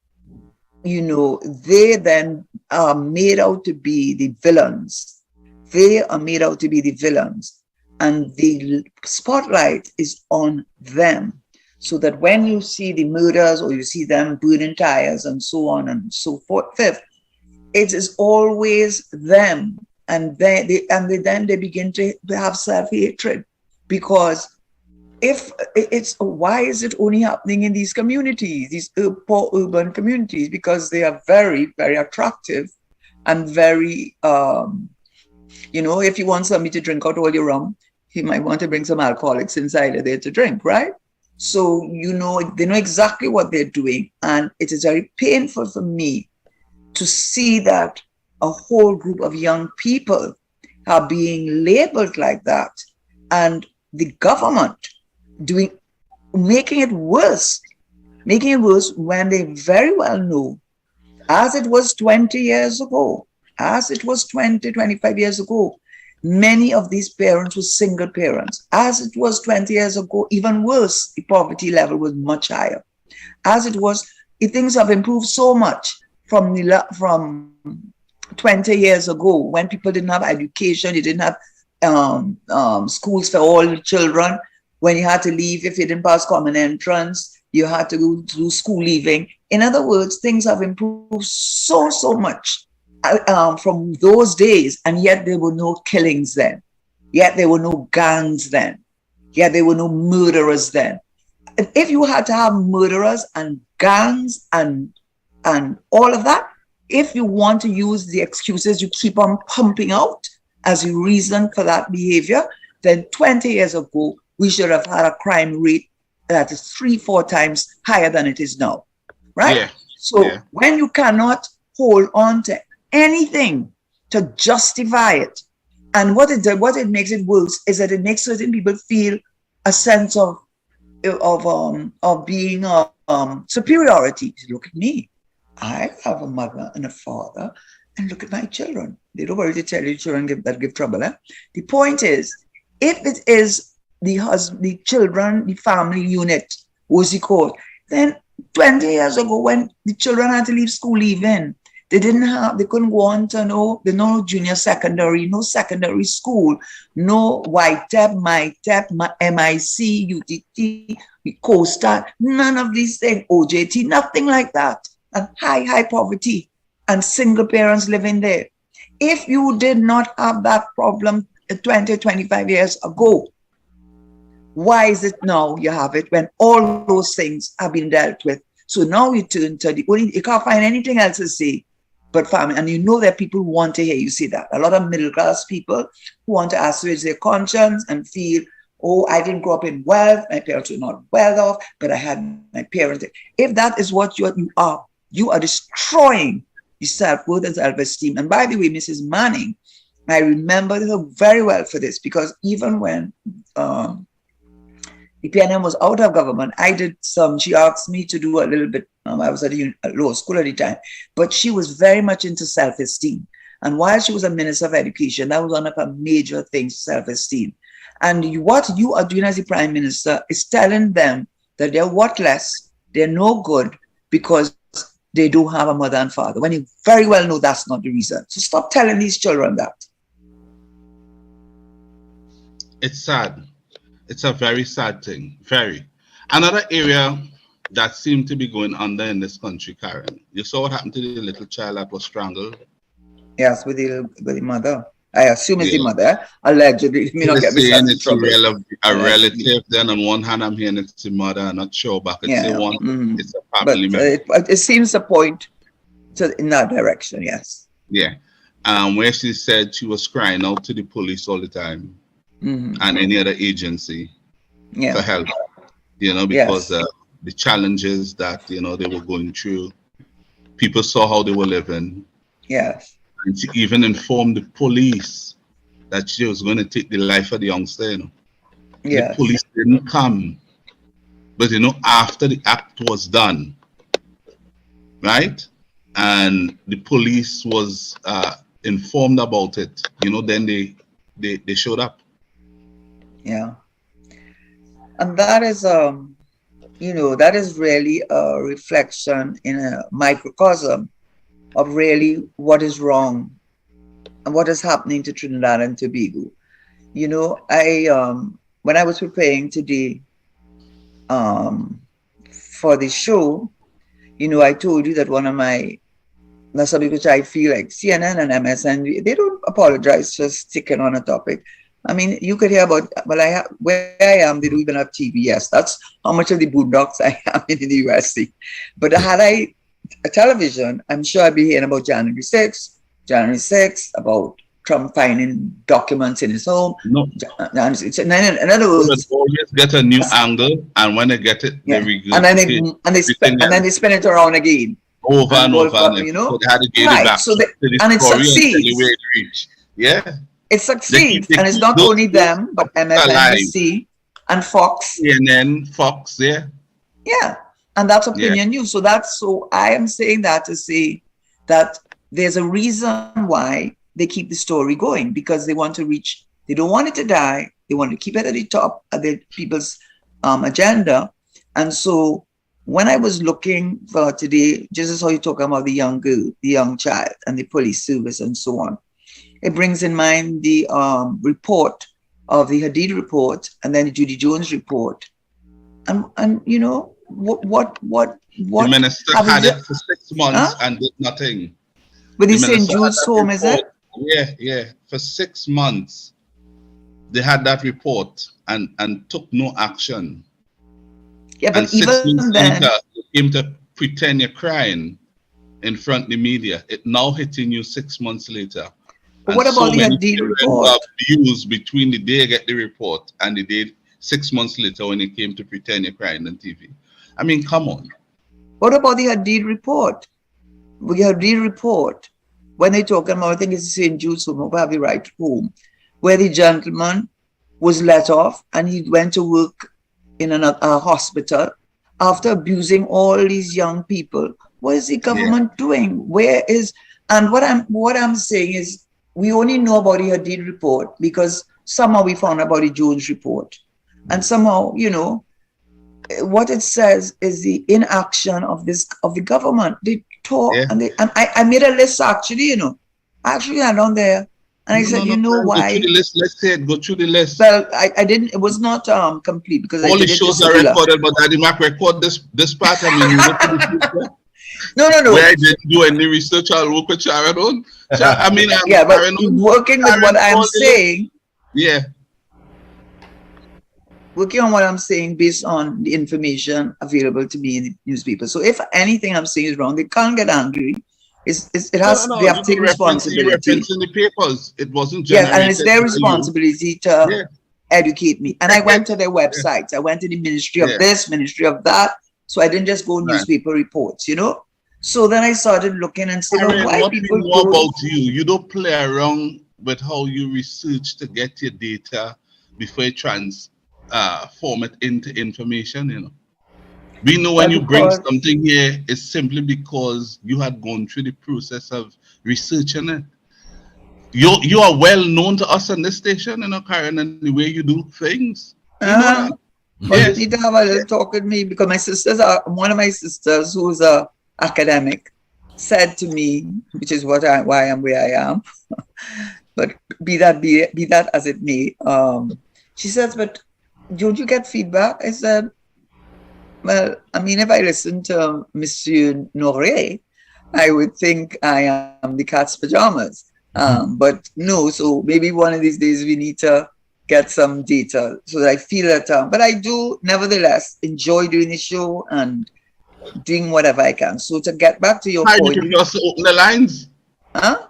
you know, they then are made out to be the villains. They are made out to be the villains, and the spotlight is on them. So that when you see the murders or you see them burning tires and so on and so forth, it is always them. And then they begin to have self-hatred, because why is it only happening in these communities, these poor urban communities? Because they are very, very attractive and very, if you want somebody to drink out all your rum, he might want to bring some alcoholics inside there to drink, right? So, they know exactly what they're doing. And it is very painful for me to see that a whole group of young people are being labeled like that. And the government making it worse when they very well know, as it was 20 years ago, as it was 20, 25 years ago, many of these parents were single parents. As it was 20 years ago, even worse, the poverty level was much higher. As it was, things have improved so much from 20 years ago, when people didn't have education, you didn't have schools for all children. When you had to leave, if you didn't pass common entrance, you had to go do school leaving. In other words, things have improved so much from those days, and yet there were no killings then. Yet there were no gangs then. Yet there were no murderers then. If you had to have murderers and gangs and all of that, if you want to use the excuses you keep on pumping out as a reason for that behavior, then 20 years ago, we should have had a crime rate that is 3-4 times higher than it is now, right? Yeah. So when you cannot hold on to anything to justify it, and what it makes it worse is that it makes certain people feel a sense of being superiority. Look at me. I have a mother and a father, and look at my children. They don't worry to tell you children that give trouble. The point is, if it is the children, the family unit was the cause, then 20 years ago, when the children had to leave school even, they couldn't go on to no junior secondary, no secondary school, no YTEP, MITEP, MIC, UTT, COSTA, none of these things, OJT, nothing like that. And high poverty and single parents living there. If you did not have that problem 20, 25 years ago, why is it now you have it when all those things have been dealt with? So now you turn to you can't find anything else to say but family. And you know that people want to hear you say that. A lot of middle class people who want to assuage their conscience and feel, oh, I didn't grow up in wealth, my parents were not well off, but I had my parents. If that is what you are destroying your self-worth and self-esteem. And by the way, Mrs. Manning, I remember her very well for this, because even when the PNM was out of government, she asked me to do a little bit, I was at a law school at the time, but she was very much into self-esteem. And while she was a minister of education, that was one of her major things, self-esteem. And what you are doing as the prime minister is telling them that they're worthless, they're no good, because they don't have a mother and father, when you very well know that's not the reason. So stop telling these children that. It's sad. It's a very sad thing. Very. Another area that seemed to be going under in this country, Karen. You saw what happened to the little child that was strangled? Yes, with the mother. I assume it's the mother. Allegedly. Let me not get myself in trouble. A relative. Then on one hand, I'm hearing it's the mother. I'm not sure, but I could say one. It's a family member. It seems to point in that direction, yes. Yeah. Where she said she was crying out to the police all the time. And any other agency for help, because the challenges that, they were going through, people saw how they were living. Yes. And she even informed the police that she was going to take the life of the youngster. The police didn't come. But, after the act was done, right? And the police was informed about it, then they showed up. Yeah. And that is, that is really a reflection in a microcosm of really what is wrong and what is happening to Trinidad and Tobago. When I was preparing today for the show, I told you that one of my, that's something which I feel like CNN and MSN, they don't apologize for sticking on a topic. I mean, you could hear about, where I am, they don't even have TV. Yes, that's how much of the boondocks I am in the USC. But had I a television, I'm sure I'd be hearing about January 6th, about Trump finding documents in his home. No. In other words, always get a new angle, and when they get it, they regret and then they spin it around again. Over and over, so they had to get it back. So and it succeeds. Yeah. It succeeds, and it's not only them, but MSNBC and Fox. CNN, Fox, yeah, and that's opinion news. So I am saying that to say that there's a reason why they keep the story going, because they want to reach. They don't want it to die. They want to keep it at the top of the people's agenda. And so when I was looking for today, just as how you're talking about the young girl, the young child, and the police service and so on. It brings in mind the report of the Hadid report and then the Judy Jones report. And what the minister had it for 6 months and did nothing. With the St. Jude's home, is it? Yeah. For 6 months, they had that report and took no action. Yeah, but and even then, later, they came to pretend you're crying in front of the media. It now hitting you 6 months later. But what about the Hadid report? Abuse between the day I get the report and the day 6 months later when it came to pretend you're crying on TV. I mean, come on. What about the Hadid report? The Hadid report, when they're talking about, I think it's the St. Jude's home, or have the right home, where the gentleman was let off and he went to work in a hospital after abusing all these young people. What is the government doing? And what I'm saying is, we only know about the Hadid report because somehow we found about the Jones report. And somehow, what it says is the inaction of the government. They talk and I made a list actually, I actually had on there. And I said, why? Go through the list. Let's say it. Go through the list. Well, I didn't. It was not complete because all the shows are recorded, but I did not record this part. I mean, No. Where I didn't do any research, I'll work with Sharon. I mean, but working with what I'm saying. Yeah. Working on what I'm saying based on the information available to me in the newspaper. So if anything I'm saying is wrong, they can't get angry. They have to take responsibility. Reference in the papers. It wasn't generated. Yes, and it's their responsibility to educate me. And I went to their websites. I went to the Ministry of this, Ministry of that. So I didn't just go newspaper reports, you know. So then I started looking and saying, Karen, why what people we know go. about you don't play around with how you research to get your data before you transform it into information, you know. We know when Well, you bring because something here, it's simply because you had gone through the process of researching it. You are well known to us on this station, you know, Karen, and the way you do things. We know that. well, you Yes. need to have a little talk with me because my sisters are one of my sisters who's a academic said to me, which is why I'm where I am. But be that as it may, she says, but don't you get feedback? I said, well, I mean, if I listen to Monsieur Noray, I would think I am the cat's pajamas. But no, so maybe one of these days we need to get some data so that I feel that. But I do, nevertheless, enjoy doing the show and doing whatever I can. So to get back to your I point, prefer us to open the lines. huh?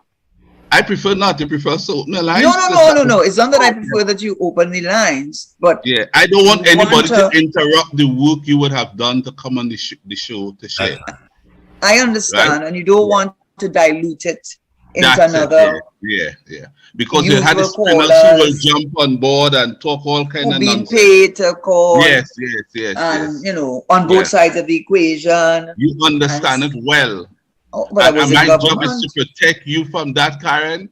I prefer not to prefer us to open the lines. No. It's not that I prefer that you open the lines, but Yeah, I don't want you anybody want to interrupt the work you would have done to come on the show to share. I Right? understand, and you don't want to dilute it into That's it. another Yeah. Because you had the usual spinners who will callers jump on board and talk all kind who of being nonsense. paid to call, Yes. and you know, on both Yes. sides of the equation. You And understand it well. but I And was in my job is to government. protect you from that, Karen.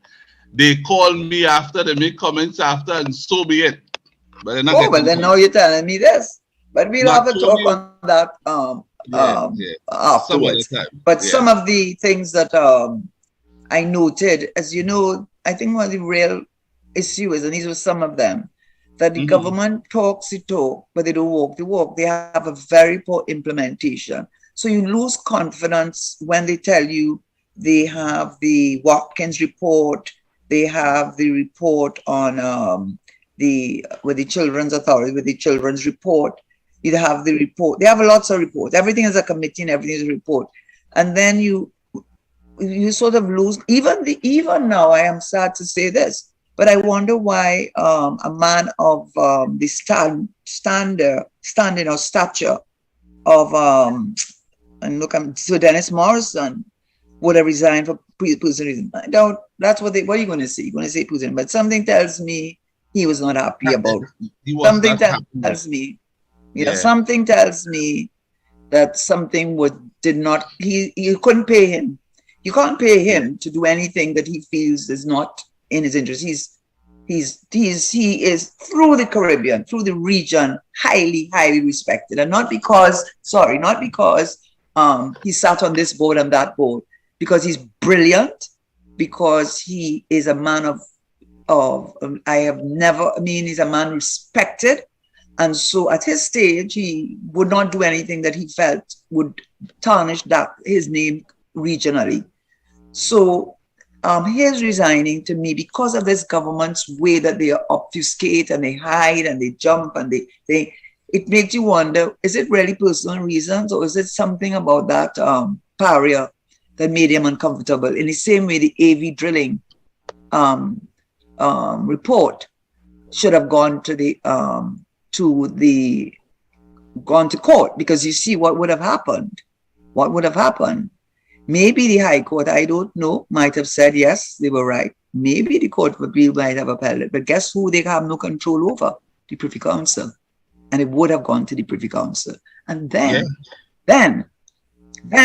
They call me after, they make comments after, and so be it. But they're not Oh, well, getting then to now you. you're telling me this. But we'll Not have a told talk you. on that Yeah. Some other afterwards. time. But Yeah. some of the things that I noted, as you know, I think one of the real issues, and these were some of them, that the government talks the talk, but they don't walk the walk. They have a very poor implementation. So you lose confidence when they tell you they have the Watkins report, they have the report on with the Children's Authority, with the Children's report. You have the report. They have lots of reports. Everything is a committee and everything is a report. And then you sort of lose. Even now, I am sad to say this, but I wonder why a man of the standing or stature of and look, so Dennis Morrison would have resigned for personal reasons. I doubt that's what are you going to say? You're going to say Putin, but something tells me he was not happy about it. He was Something not happy. tells me, Yeah. something tells me that something did not. You couldn't pay him. You can't pay him to do anything that he feels is not in his interest. He is through the Caribbean, through the region, highly respected, and not because he sat on this board and that board, because he's brilliant, because he is a man he's a man respected. And so at his stage, he would not do anything that he felt would tarnish his name regionally. So his resigning, to me, because of this government's way that they obfuscate and they hide and they jump and it makes you wonder, is it really personal reasons, or is it something about that pariah that made him uncomfortable? In the same way, the AV drilling report should have gone to court, because you see what would have happened. Maybe the High Court, I don't know, might have said yes, they were right. Maybe the Court of Appeal might have upheld it, but guess who they have no control over? The Privy Council. And it would have gone to the Privy Council. And then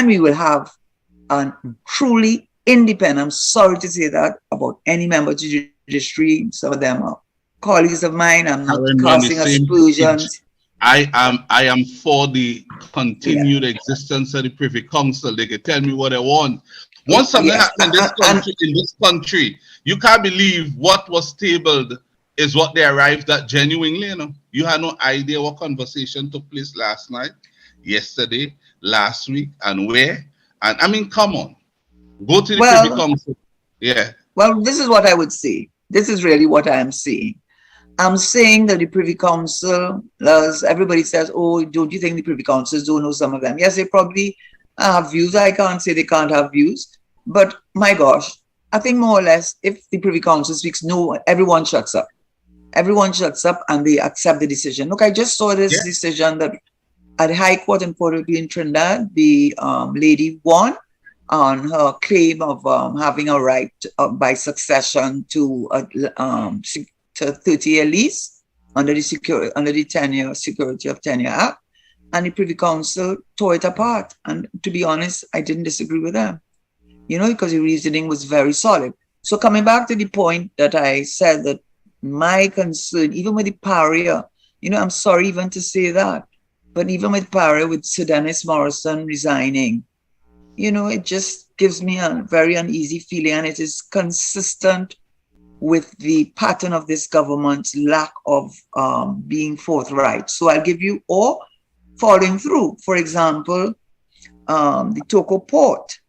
we will have a truly independent, I'm sorry to say that about any member of the judiciary, some of them are colleagues of mine, I'm not casting aspersions. I am for the continued existence of the Privy Council. They can tell me what they want. Once something happened in this country, you can't believe what was tabled is what they arrived at genuinely. You had no idea what conversation took place last night, yesterday, last week, and where. And I mean, come on, go to the Privy Council. Yeah. Well, this is what I would say. This is really what I am saying. I'm saying that the Privy Council, as everybody says, oh, don't you think the Privy Councils don't know some of them? Yes, they probably have views. I can't say they can't have views. But my gosh, I think more or less, if the Privy Council speaks, no, everyone shuts up. everyone shuts up and they accept the decision. Look, I just saw this Yeah. decision that at the High Court in Puerto Rico in Trinidad, the lady won on her claim of having a right by succession to 30-year lease under the 10-year Security of Tenure Act, and the Privy Council tore it apart. And to be honest, I didn't disagree with them, because the reasoning was very solid. So coming back to the point that I said, that my concern, even with the Paria, I'm sorry even to say that, but even with Paria, with Sir Dennis Morrison resigning, it just gives me a very uneasy feeling, and it is consistent with the pattern of this government's lack of being forthright. So I'll give you all following through. For example, the Toko Port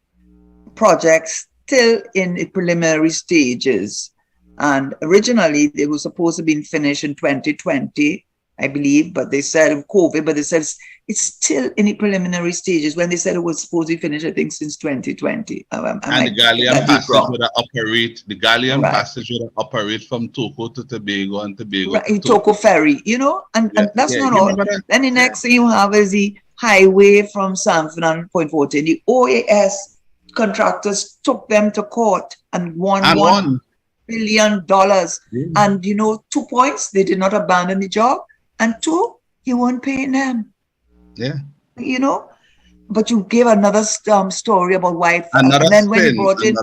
project still in the preliminary stages. And originally they were supposed to be finished in 2020, I believe, but they said of COVID, but they said it's still in the preliminary stages when they said it was supposed to be finished, I think, since 2020. And the galleon passage would operate. The galleon passage would operate from Toko to Tobago and Tobago to Toko Ferry, and that's not all. Then the next thing you have is the highway from San Fernando Point 14. The OAS contractors took them to court and won $1 billion. And 2 points, they did not abandon the job, and 2, you weren't paying them. But you gave another story about why. Another and then spin, when you brought in,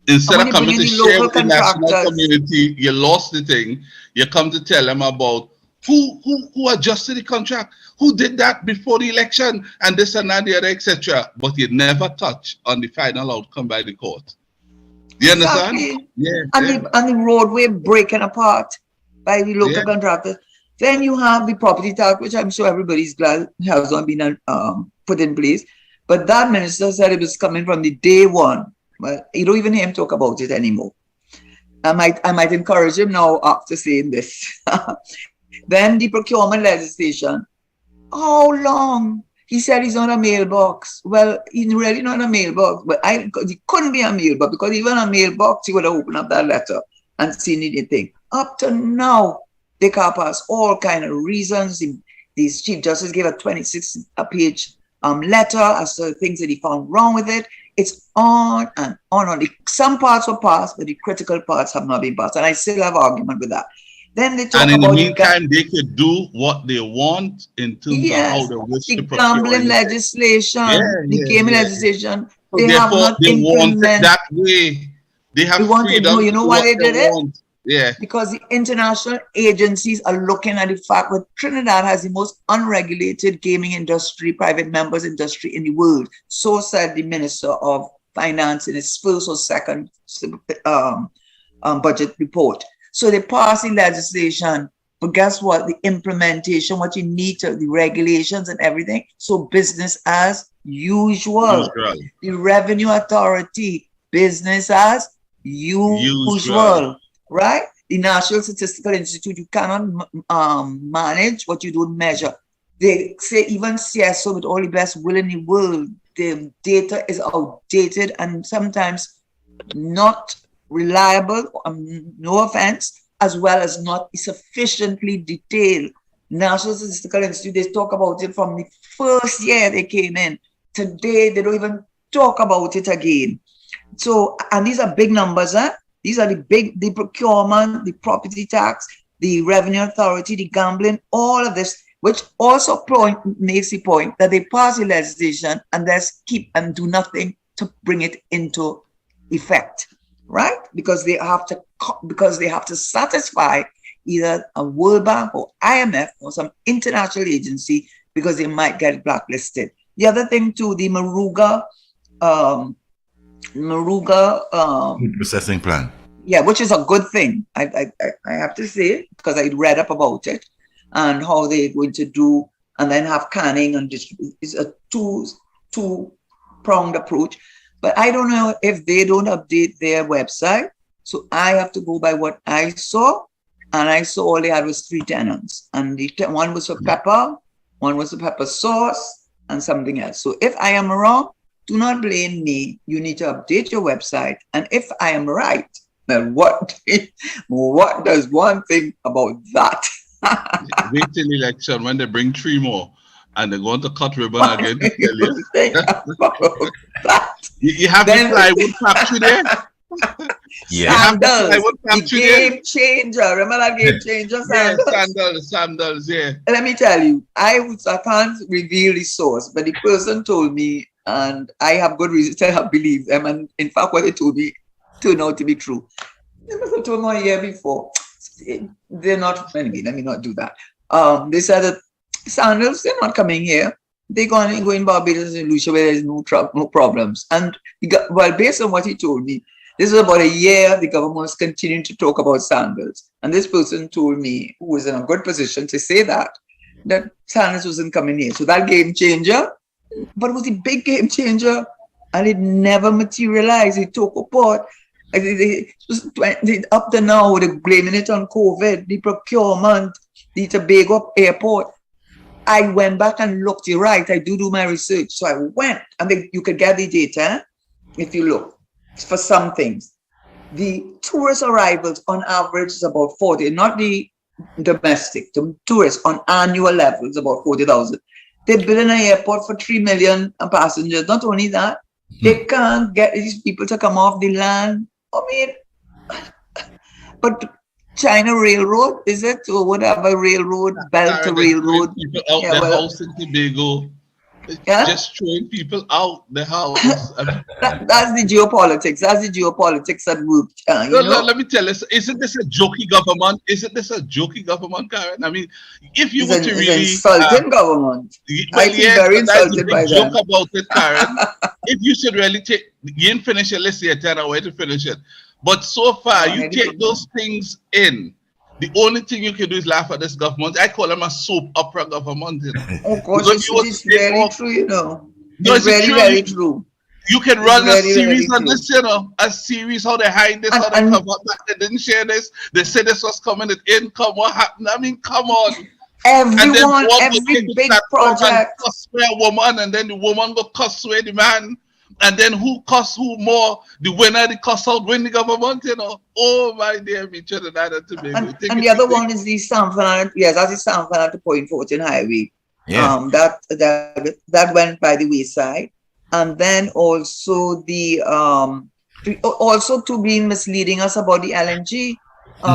Instead of coming to share with the national community, you lost the thing. You come to tell them about who adjusted the contract, who did that before the election, and this and that, the other, etc. But you never touch on the final outcome by the court. Do you understand? Exactly. And the roadway breaking apart by the local contractors. Then you have the property tax, which I'm sure everybody's glad has not been put in place. But that minister said it was coming from the day one. Well, you don't even hear him talk about it anymore. I might encourage him now after saying this. Then the procurement legislation. How long? He said he's not a mailbox. Well, he's really not a mailbox, but he couldn't be a mailbox, because even a mailbox, he would have opened up that letter and seen anything. Up to now, they can pass all kind of reasons. The Chief Justice gave a 26-page letter as to the things that he found wrong with it. It's on and on. Some parts were passed, but the critical parts have not been passed. And I still have argument with that. Then they talk and in about the meantime, they could do what they want in terms of how they wish to procure. The gambling legislation, the gaming legislation, so they have not they want implemented it that way. They have freedom. You know why they did it? Yeah. Because the international agencies are looking at the fact that Trinidad has the most unregulated gaming industry, private members industry in the world. So said the Minister of Finance in his first or second budget report. So they passed the legislation, but guess what? The implementation, what you need to, the regulations and everything. So business as usual. The Revenue Authority, business as usual. Right? The National Statistical Institute, you cannot manage what you don't measure. They say even CSO, with all the best will in the world, the data is outdated and sometimes not reliable, no offense, as well as not sufficiently detailed. National Statistical Institute, they talk about it from the first year they came in. Today, they don't even talk about it again. So, and these are big numbers, huh? These are the procurement, the property tax, the Revenue Authority, the gambling, all of this, which also makes the point that they pass the legislation and let's keep and do nothing to bring it into effect, right? Because they have to satisfy either a World Bank or IMF or some international agency, because they might get blacklisted. The other thing too, the Maruga processing plan. Yeah, which is a good thing. I have to say, because I read up about it and how they're going to do, and then have canning and distribute. It's a two-pronged approach. But I don't know if they don't update their website. So I have to go by what I saw. And I saw all they had was 3 tenants. And one was for pepper, one was for pepper sauce, and something else. So if I am wrong, do not blame me. You need to update your website. And if I am right, And what does one think about that? Wait till election when they bring 3 more and they're going to cut ribbon What again do to tell you. you think about that? You have the Then plywood factory there. You Yeah. have the sandals, plywood the factory there. game changer. Remember that game changer Yeah, sandals? sandals, yeah. Let me tell you, I can't reveal the source, but the person told me, and I have good reason to have believed them. And in fact, what they told me turned out to be true. They must have told me a year before. They're not, anyway, let me not do that. They said that sandals, they're not coming here. They're going to go in Barbados and Lucia where there's no problems. And well, based on what he told me, this is about a year the government was continuing to talk about sandals. And this person told me, who was in a good position to say that sandals wasn't coming here. So that game changer, but it was a big game changer, and it never materialized. It took apart. Up to now, they're blaming it on COVID, the procurement, the Tobago airport. I went back and looked. You're right. I do my research. So I went, and you could get the data if you look for some things. The tourist arrivals on average is about 40, not the domestic. The tourists on annual level is about 40,000. They're building an airport for 3 million passengers. Not only that, they can't get these people to come off the land. I mean, but China Railroad, is it? Or whatever railroad, belt to railroad. People out Yeah, the well, house in Tobago. Yeah? Just throwing people out the house. I mean, That's the geopolitics. That's the geopolitics at work. let me tell you, isn't this a jokey government? Isn't this a jokey government, Karen? I mean, if you were to It's really insulting government. well, I feel yes, very but that's the insulted by big joke that. about it, Karen. If you should really take, you didn't finish it, let's say 10 hours to finish it. But so far, No, you take those things in. The only thing you can do is laugh at this government. I call them a soap opera government. You know? Of course, it's Take very off- true, you know. No, It's is it very, true? very true. You can It's run a very, series very on this, you know, a series how they hide this, how they And- cover that. They didn't share this. They said this was coming, it didn't come. What happened? I mean, come on. And then Everyone, one every go take big that platform and project. cuss swear a woman, and then the woman go cuss swear the man. And then who cuss who more? The winner, the cuss out, win the government, you know. Oh my dear, me Trinidad and Tobago. And the other one is the San Fernando, yes, that's the San Fernando to Point Fortin Highway. Yeah. That went by the wayside. And then also also to be misleading us about the LNG.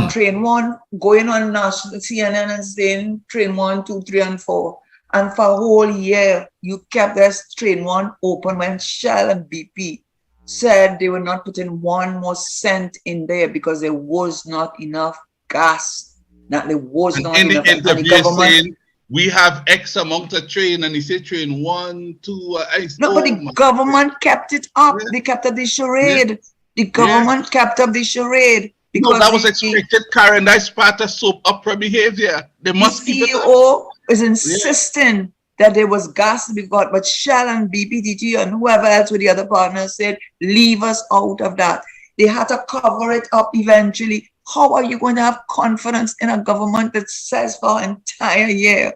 Train 1 going on national CNN and saying train 1, 2, 3, and 4. And for a whole year, you kept this train 1 open when Shell and BP said they were not putting 1 more cent in there because there was not enough gas. There was and not in enough. the And the interview government, saying we have X amount of train, and he said train 1, 2. but the government kept it up. Yeah. They kept up the charade. The government kept up the charade. No, Because that was the expected, Karen. That's part of soap opera behavior. They must keep it up. CEO is insisting that there was gas to be got, but Shell and BPTT and whoever else with the other partners said, leave us out of that. They had to cover it up eventually. How are you going to have confidence in a government that says for an entire year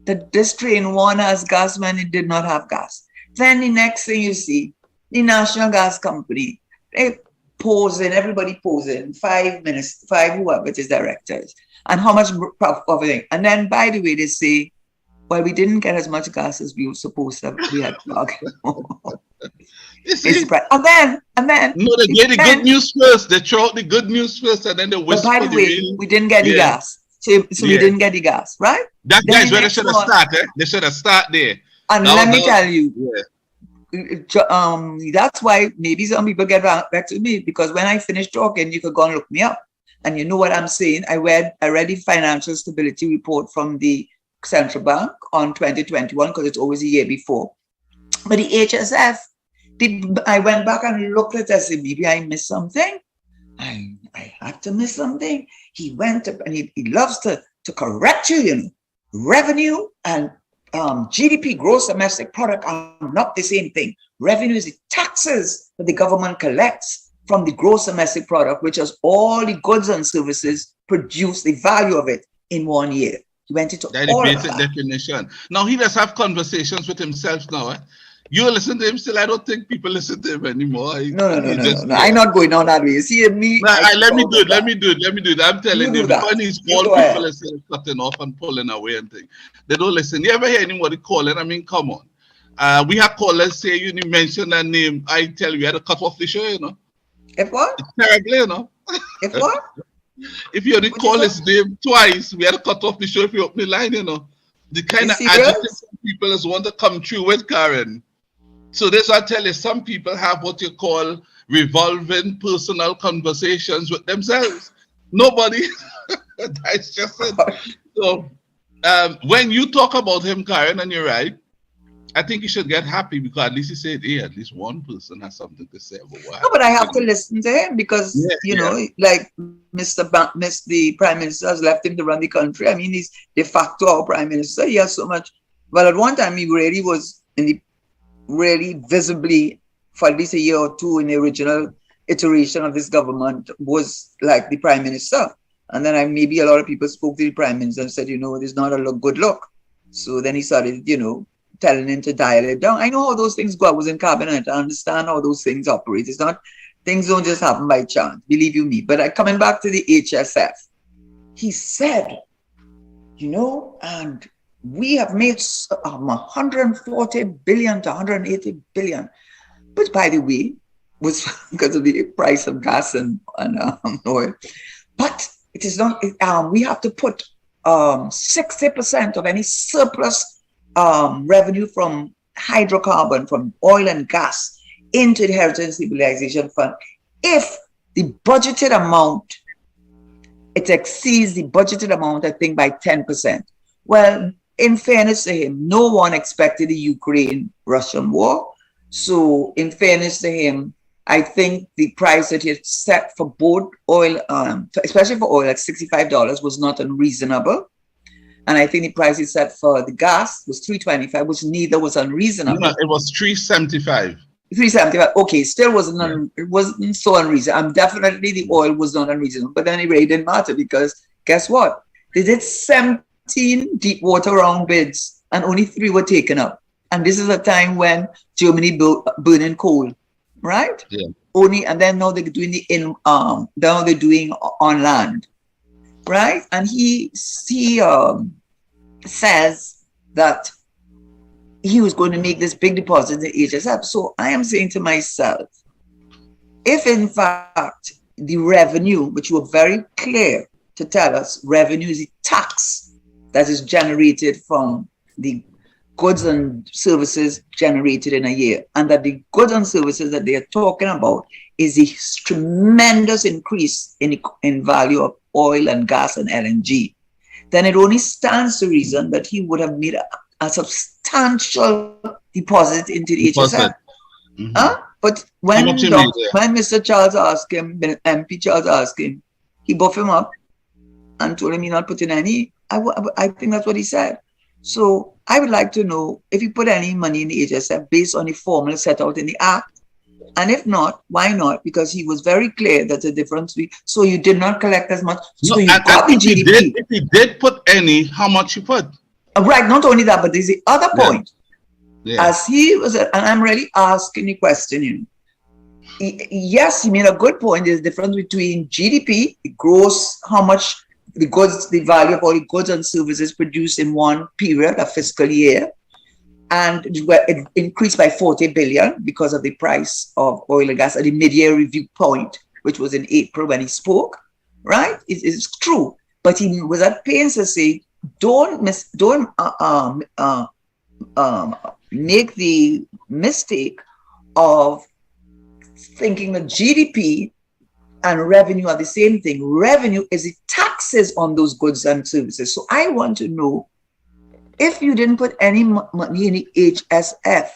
that this train 1 has gas when it did not have gas? Then the next thing you see, the National Gas Company, they posing, everybody posing, 5 minutes, 5 whoever it is directors, and how much profit. And then, by the way, they say, well, we didn't get as much gas as we were supposed to. We had bargained. And then. No, they get the good news first. They throw out the good news first, and then they whisper. But by the way, we didn't get the gas. So we didn't get the gas, right? That Then guy's the where they next should have one- started. They should have started there. And Now- let me now- tell you, Yeah. that's why maybe some people get back to me, because when I finish talking, you could go and look me up, and you know what I'm saying. I read the financial stability report from the central bank on 2021 because it's always a year before. But the HSF, I went back and looked at it. I said, maybe I missed something. I had to miss something. He went up and he loves to correct you, you know. Revenue and GDP, gross domestic product, are not the same thing. Revenue is the taxes that the government collects from the gross domestic product, which is all the goods and services produce, the value of it in 1 year. He went into That's the all of basic that. definition. Now he does have conversations with himself now. You listen to him still? I don't think people listen to him anymore. No. Just I'm not going on that way. You see me. let me do it. Let me do it. I'm telling You you, do that. when he's You called, go people ahead. are still cutting off and pulling away and things. They don't listen. You ever hear anybody calling? I mean, come on. We have callers say you mention that name. I tell you, we had to cut off the show. If what? It's terrible. If what? If you only What you call say? his name twice, we had to cut off the show if you open the line. The kind You of serious? adjective people is want to come through with, Karen. So this I tell you, some people have what you call revolving personal conversations with themselves. Nobody. That's just it. So when you talk about him, Karen, and you're right, I think you should get happy because at least he said, hey, at least one person has something to say about what No, but I have happened. to listen to him because Yeah. like the Prime Minister has left him to run the country. I mean, he's de facto our Prime Minister. He has so much. Well, at one time he really was really visibly for at least a year or two in the original iteration of this government was like the Prime Minister. And then maybe a lot of people spoke to the Prime Minister and said, it's not a good look. So then he started, telling him to dial it down. I know how those things go. I was in cabinet. I understand how those things operate. It's not, things don't just happen by chance, believe you me. But coming back to the HSF, he said, and we have made 140 billion to 180 billion. But by the way, was because of the price of gas and oil. But it is not, we have to put 60% of any surplus revenue from hydrocarbon, from oil and gas into the Heritage and Stabilization Fund. If the budgeted amount, it exceeds the budgeted amount, I think, by 10%. Well, in fairness to him, no one expected the Ukraine-Russian war. So in fairness to him, I think the price that he had set for both oil, especially for oil at $65 was not unreasonable. And I think the price he set for the gas was $3.25, which neither was unreasonable. No, it was $3.75. $3.75. Okay, still wasn't it wasn't so unreasonable. Definitely the oil was not unreasonable, but then it really didn't matter because guess what? They did 17 deep water round bids and only 3 were taken up. And this is a time when Germany burning coal, right? Yeah. And then now they're doing now they're doing on land, right? And he says that he was going to make this big deposit in the HSF. So I am saying to myself, if in fact the revenue, which you were very clear to tell us, revenue is the tax that is generated from the goods and services generated in a year, and that the goods and services that they are talking about is a tremendous increase in value of oil and gas and LNG, then it only stands to reason that he would have made a substantial deposit into the HSF. Mm-hmm. But when Mr. Charles asked him, MP Charles asked him, he buffed him up and told him he not put in any. I think that's what he said. So I would like to know if you put any money in the HSF based on the formula set out in the Act. And if not, why not? Because he was very clear that the difference. So you did not collect as much. So you got the GDP. If he did put any, how much you put? Right. Not only that, but there's the other point. Yeah. As he was, and I'm really asking the question. Yes, he made a good point. There's a difference between GDP, the gross, how much the goods, the value of all the goods and services produced in one period, a fiscal year, and it increased by 40 billion because of the price of oil and gas at the mid-year review point, which was in April when he spoke, right? It's true. But he was at pains to say, don't make the mistake of thinking that GDP and revenue are the same thing. Revenue is the taxes on those goods and services. So I want to know, if you didn't put any money in the HSF,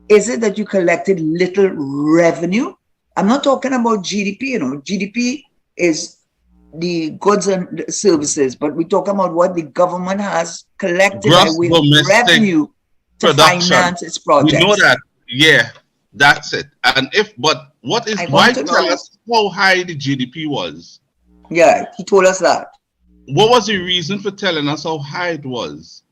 is it that you collected little revenue? I'm not talking about GDP, GDP is the goods and services, but we're talking about what the government has collected by way of revenue to finance its projects. We know that, yeah, that's it. And why tell us how high the GDP was? Yeah, he told us that. What was the reason for telling us how high it was?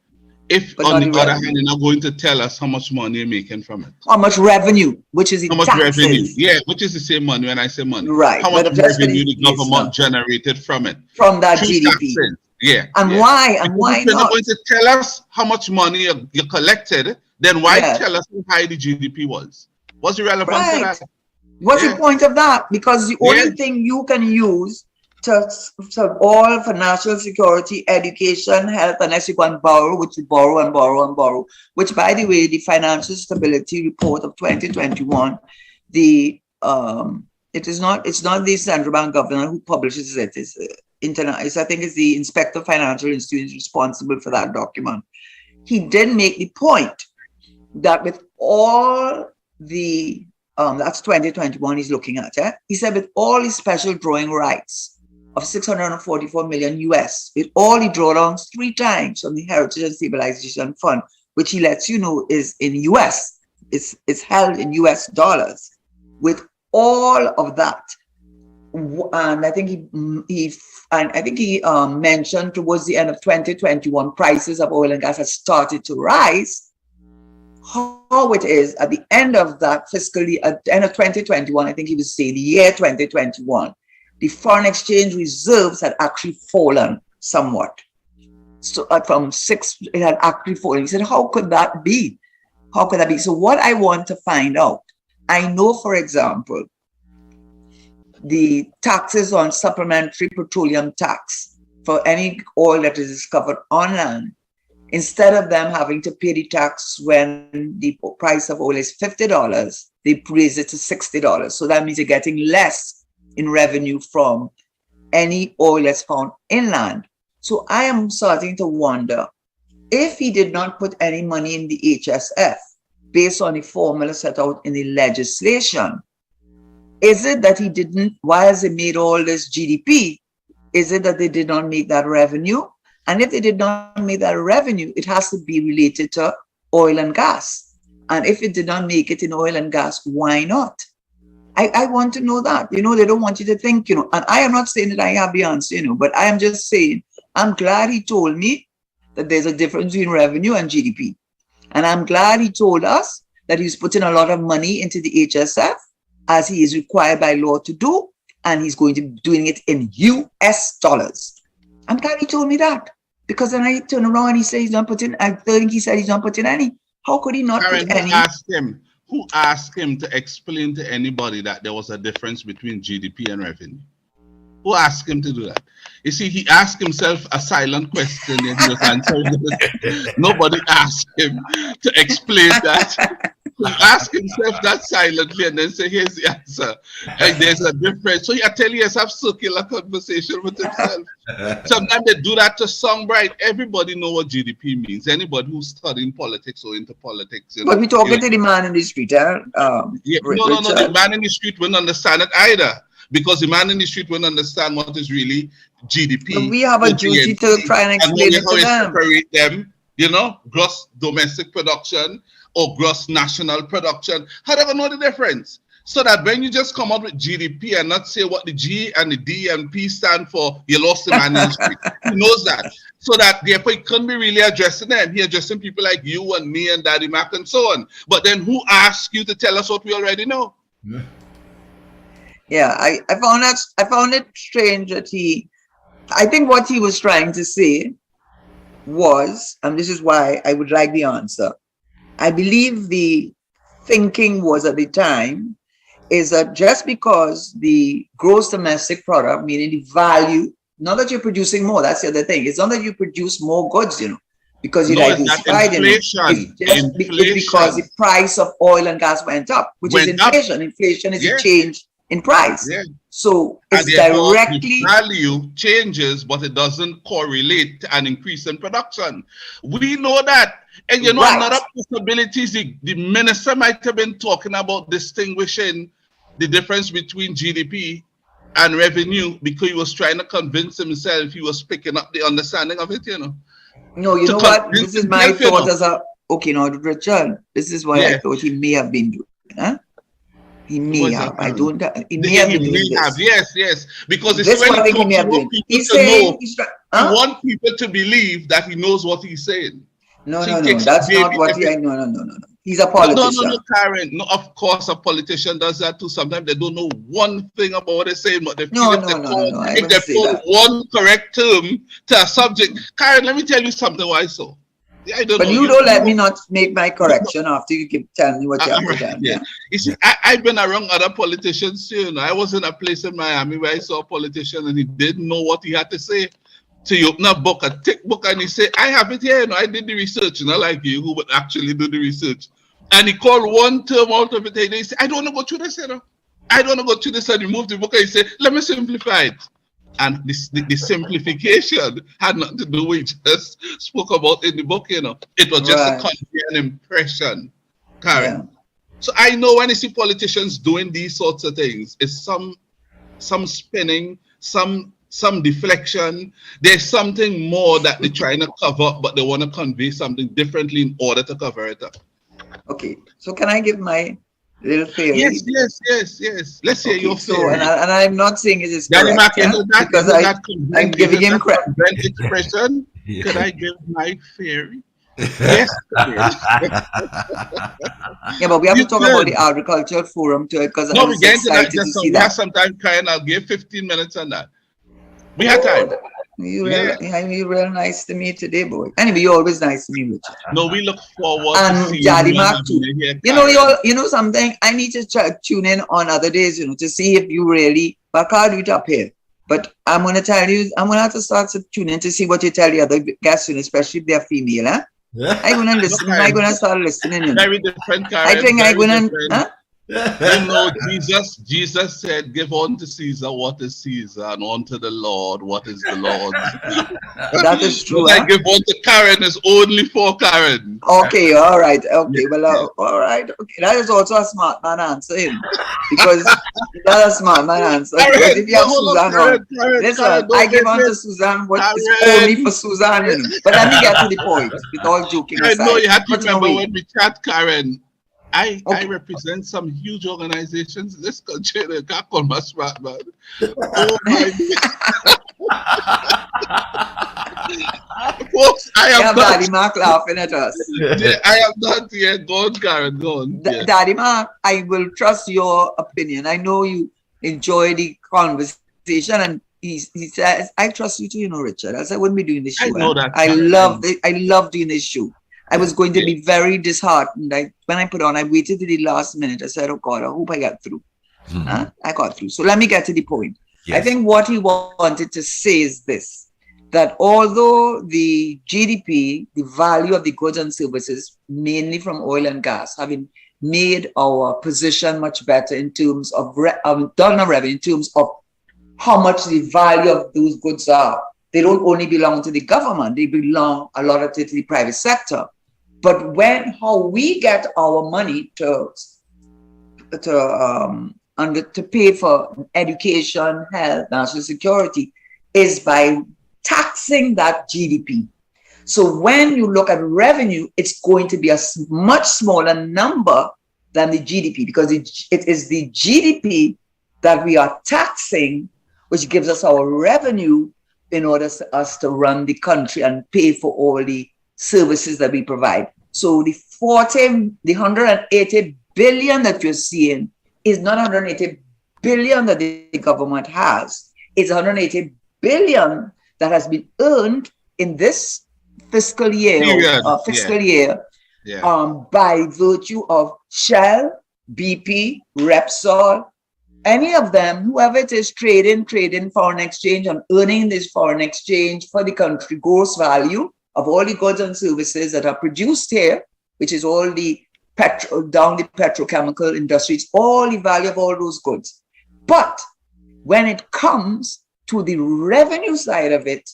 If but on not the the other hand, revenue. you're not going to tell us how much money you're making from it. How much revenue, which is the How much taxes. revenue? Yeah, which is the same money when I say money. Right, How much but just for revenue the the listener, government generated from it? from that Through GDP. taxes. Yeah. And yeah. why? And Because why if you're not not? going to tell us how much money you collected, then why Yes. tell us how high the GDP was? What's the relevance of Right. that? What's Yeah. the point of that? Because the Yeah. only thing you can use to all for national security, education, health, unless you go and borrow, which you borrow and borrow and borrow, which, by the way, the Financial Stability Report of 2021, it's not the central bank governor who publishes it. It's I think it's the Inspector of Financial Institutions responsible for that document. He did make the point that with all the that's 2021 he's looking at. He said with all his special drawing rights of 644 million US, with all the drawdowns 3 times from the Heritage and Stabilization Fund, which he lets you know is in US, it's held in US dollars. With all of that, and I think he mentioned towards the end of 2021, prices of oil and gas has started to rise. How it is at the end of that fiscal year, at the end of 2021, I think he was saying the year 2021, the foreign exchange reserves had actually fallen somewhat. So from 6, it had actually fallen. He said, how could that be? How could that be? So what I want to find out, I know, for example, the taxes on supplementary petroleum tax for any oil that is discovered on land, instead of them having to pay the tax when the price of oil is $50, they raise it to $60. So that means you're getting less in revenue from any oil that's found inland. So I am starting to wonder, if he did not put any money in the HSF based on the formula set out in the legislation, is it that he didn't, why has he made all this GDP? Is it that they did not make that revenue? And if they did not make that revenue, it has to be related to oil and gas. And if it did not make it in oil and gas, why not? I want to know that. They don't want you to think, and I am not saying that I have the answer, but I am just saying, I'm glad he told me that there's a difference between revenue and GDP. And I'm glad he told us that he's putting a lot of money into the HSF, as he is required by law to do, and he's going to be doing it in US dollars. I'm glad he told me that, because then I turn around and he says he's not putting, I think he said he's not putting any. How could he not Karen, put any? Who asked him to explain to anybody that there was a difference between GDP and revenue? Who asked him to do that? You see, he asked himself a silent question and he was answering it. Nobody asked him to explain that. He asked himself that silently and then say, here's the answer. And there's a difference. So I tell you, he has have circular conversation with himself. Sometimes they do that to sound bright. Everybody know what GDP means. Anybody who's studying politics or into politics. But we're talking to the man in the street, No, the man in the street wouldn't understand it either. Because the man in the street wouldn't understand what is really GDP. But we have a duty to try and explain it to them. Separate them, gross domestic production or gross national production. How do they know the difference? So that when you just come out with GDP and not say what the G and the D and P stand for, you lost the man in the street. He knows that. So that therefore he couldn't be really addressing them. He addressing people like you and me and Daddy Mac and so on. But then who asked you to tell us what we already know? Yeah, I found it strange that I think what he was trying to say was, and this is why I would like the answer, I believe the thinking was at the time, is that just because the gross domestic product, meaning the value, not that you're producing more, that's the other thing. It's not that you produce more goods, because you diversified. Inflation. It's because the price of oil and gas went up, which is inflation. Up. Inflation is a change in price. Yeah. So it's directly the value changes, but it doesn't correlate to an increase in production. We know that. And another possibility is the minister might have been talking about distinguishing the difference between GDP and revenue because he was trying to convince himself he was picking up the understanding of it, No, you know what? This is my thought as Richard, this is what I thought he may have been doing. Huh? He may have. I don't. He may have been doing this. Yes. Because it's when he talks, he want people to believe that he knows what he's saying. No, She no, no. takes That's not baby what every. no, no, no, no, no. He's a No, no, no, politician. no, Karen. No, of course, a politician does that too. Sometimes they don't know one thing about what they're saying, but they feel No, no, no, no, no. I if wouldn't they say put that. one correct term to a subject. Karen, let me tell you something. Why so? Yeah, I don't But know. you don't let me not make my correction after you keep telling me what you have All to right, tell me. yeah. Yeah. You see, I've been around other politicians too. You know, I was in a place in Miami where I saw a politician and he didn't know what he had to say. So you open a book, a thick book, and he say, I have it here. You know, I did the research, not like you who would actually do the research. And he called one term out of it. And he said, I don't know what you just said. I don't know what you just said. He moved the book and he said, let me simplify it. And the simplification had nothing to do with just spoke about in the book, you know. It was just to Right. convey an impression, Karen. Yeah. So I know when I see politicians doing these sorts of things, it's some spinning, some deflection. There's something more that they're trying to cover up, but they want to convey something differently in order to cover it up. Okay. So can I give my little Yes, theory? yes, yes, yes. Let's hear Okay. your So theory. and I'm not saying it is Daddy correct, Mark, yeah? Because I'm giving him credit. convent expression? Could I give my theory? Yes, theory. Yeah, but we have You to talk about the could. agricultural forum too, because I No, we was get into that excited to just now. see We have that. some time, Karen. I'll give 15 minutes on that. We have time. Oh, Yeah. you real nice to me today, boy. Anyway, you're always nice to me, Richard. No, we look forward to And seeing Daddy you and Mark too. having you here, You know, Karen. you know something. I need to tune in on other days, to see if you really. But I can't do it up here. But I'm gonna tell you, I'm gonna have to start to tune in to see what you tell the other guests, especially if they're female, huh? I'm gonna listen. No, I'm Karen. gonna start listening. Very different, Karen. I think I'm Very gonna. different. Huh? You know, Jesus said, give unto Caesar what is Caesar, and unto the Lord what is the Lord's. That is true. What I Huh? give unto Karen is only for Karen. Okay, all right. Okay, well, all right. Okay, that is also a smart man answer, because that's a smart man answer. Because Karen, if you have hold on, Suzanne on, Karen, listen, don't I give make on to it. Suzanne what is Karen. only for Suzanne. But let me get to the point. With all joking I know aside, you have to but remember Noray, when we chat, Karen. I okay. represent some huge organizations in this country. They can't call my smart man. Oh my folks, I Yeah, am Daddy not. Mark laughing at us. Yeah, I am not here. Go on, Karen. Go on. Yeah. Daddy Mark, I will trust your opinion. I know you enjoy the conversation, and he says, I trust you too, Richard. Else I wouldn't be doing this I show. know that. I Karen. love doing this show. I was going to be very disheartened. When I put on, I waited to the last minute. I said, oh God, I hope I got through. I got through. So let me get to the point. Yes. I think what he wanted to say is this, that although the GDP, the value of the goods and services, mainly from oil and gas, having made our position much better in terms of dollar revenue, in terms of how much the value of those goods are. They don't only belong to the government, they belong a lot of it to the private sector. But how we get our money to pay for education, health, national security is by taxing that GDP. So when you look at revenue, it's going to be a much smaller number than the GDP, because it is the GDP that we are taxing, which gives us our revenue in order for us to run the country and pay for all the services that we provide. So the 180 billion that you're seeing is not 180 billion that the government has. It's 180 billion that has been earned in this fiscal year, by virtue of Shell, BP, Repsol, any of them, whoever it is, trading foreign exchange and earning this foreign exchange for the country gross value of all the goods and services that are produced here, which is all the down the petrochemical industries, all the value of all those goods. But when it comes to the revenue side of it,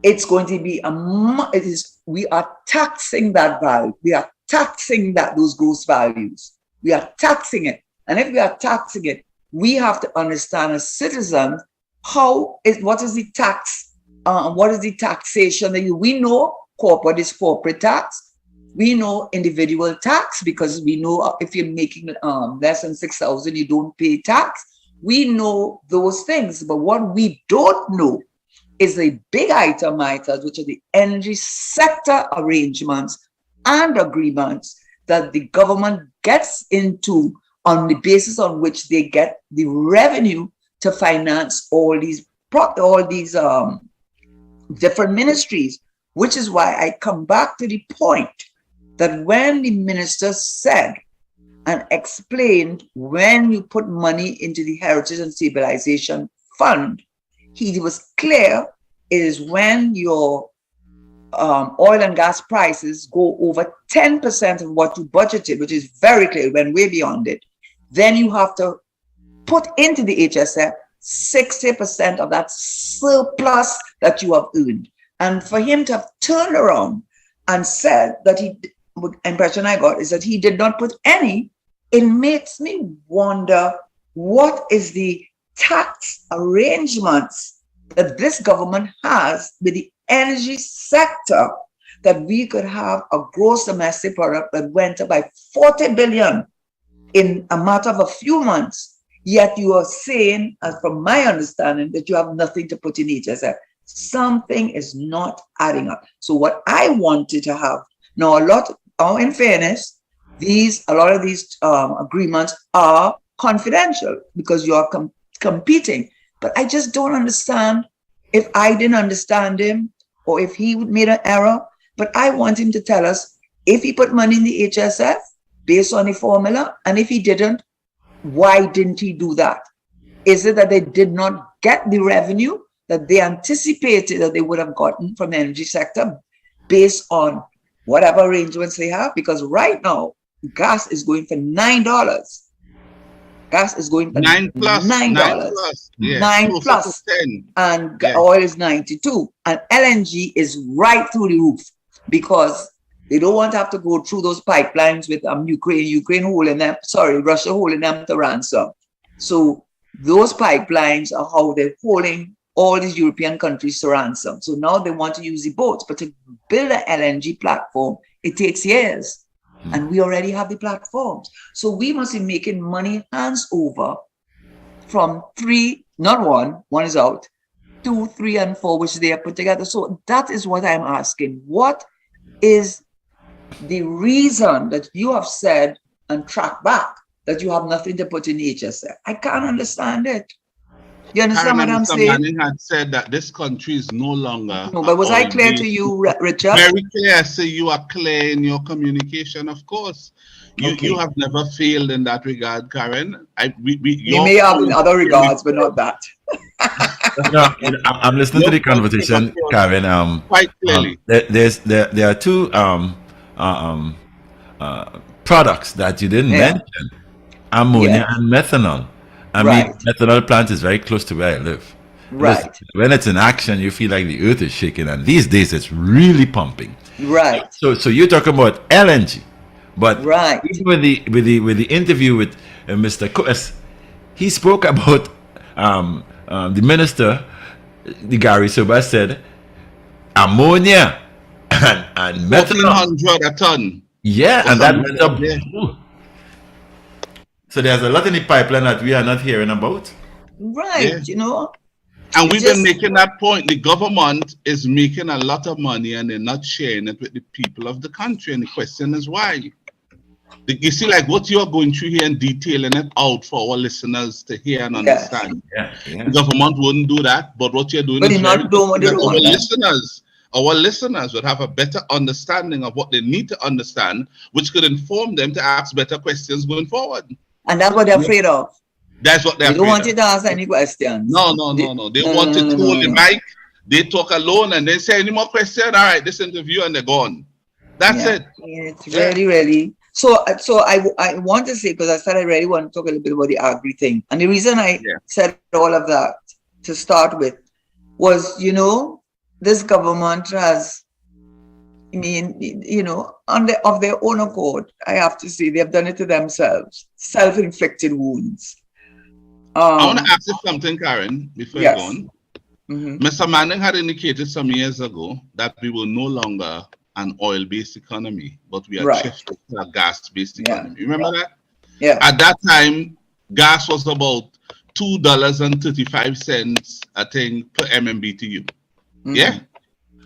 it's going to be we are taxing that value. We are taxing those gross values. We are taxing it. And if we are taxing it, we have to understand as citizens what is the tax, what is the taxation that we know corporate is corporate tax. We know individual tax, because we know if you're making less than 6,000, you don't pay tax. We know those things, but what we don't know is the big item items, which are the energy sector arrangements and agreements that the government gets into on the basis on which they get the revenue to finance all these different ministries, which is why I come back to the point that when the minister said and explained when you put money into the Heritage and Stabilization Fund, he was clear it is when your oil and gas prices go over 10% of what you budgeted, which is very clear, went way beyond it, then you have to put into the HSF 60% of that surplus that you have earned. And for him to have turned around and said that the impression I got is that he did not put any, it makes me wonder what is the tax arrangements that this government has with the energy sector, that we could have a gross domestic product that went up by 40 billion in a matter of a few months, yet you are saying, as from my understanding, that you have nothing to put in HSF. Something is not adding up. So what I wanted to have, now in fairness, a lot of these agreements are confidential because you are competing. But I just don't understand if I didn't understand him or if he made an error. But I want him to tell us if he put money in the HSF based on the formula, and if he didn't, why didn't he do that? Is it that they did not get the revenue that they anticipated that they would have gotten from the energy sector based on whatever arrangements they have? Because right now, gas is going for $9. Gas is going for $9. Yeah. $9 plus. 10. And oil is 92. And LNG is right through the roof because they don't want to have to go through those pipelines with Ukraine holding them, Russia holding them to ransom. So those pipelines are how they're holding all these European countries to ransom. So now they want to use the boats, but to build an LNG platform, it takes years. And we already have the platforms. So we must be making money hands over from 3, not one is out, 2, 3, and 4, which they are put together. So that is what I'm asking. What is the reason that you have said and tracked back that you have nothing to put in HSF? I can't understand it. You understand what I'm saying? Manning had said that this country is no longer. No, but was I clear to you, Richard? Very clear. So you are clear in your communication, of course. You have never failed in that regard, Karen. You may have in other regards, but not that. No, I'm listening to the conversation, Karen. Quite clearly. There are two products that you didn't mention: ammonia and methanol. I mean, methanol plant is very close to where I live. Right. Listen, when it's in action, you feel like the earth is shaking, and these days it's really pumping. Right. So you're talking about LNG, but even with the interview with Mr. Koes, he spoke about the minister, the Gary Soba said ammonia and methanol. 1,400 a ton. Yeah, and that went up. So there's a lot in the pipeline that we are not hearing about. Right, And we've been making that point. The government is making a lot of money and they're not sharing it with the people of the country. And the question is why? You see, like what you're going through here and detailing it out for our listeners to hear and understand. The government wouldn't do that, but what you're doing is our listeners would have a better understanding of what they need to understand, which could inform them to ask better questions going forward. And that's what they're afraid of. That's what they're afraid of. They don't want you to ask any questions. No. They want to hold the mic. They talk alone and they say any more questions. All right, this interview and they're gone. That's it. It's really, really. So I want to say, because I said I really want to talk a little bit about the agri thing. And the reason I said all of that to start with was, this government has, of their own accord, I have to say, they have done it to themselves. Self-inflicted wounds. I want to ask you something, Karen, before you go on. Mr. Manning had indicated some years ago that we were no longer an oil-based economy, but we are shifting to a gas-based economy. Remember that? Yeah. At that time, gas was about $2.35, I think, per MMBTU. Yeah.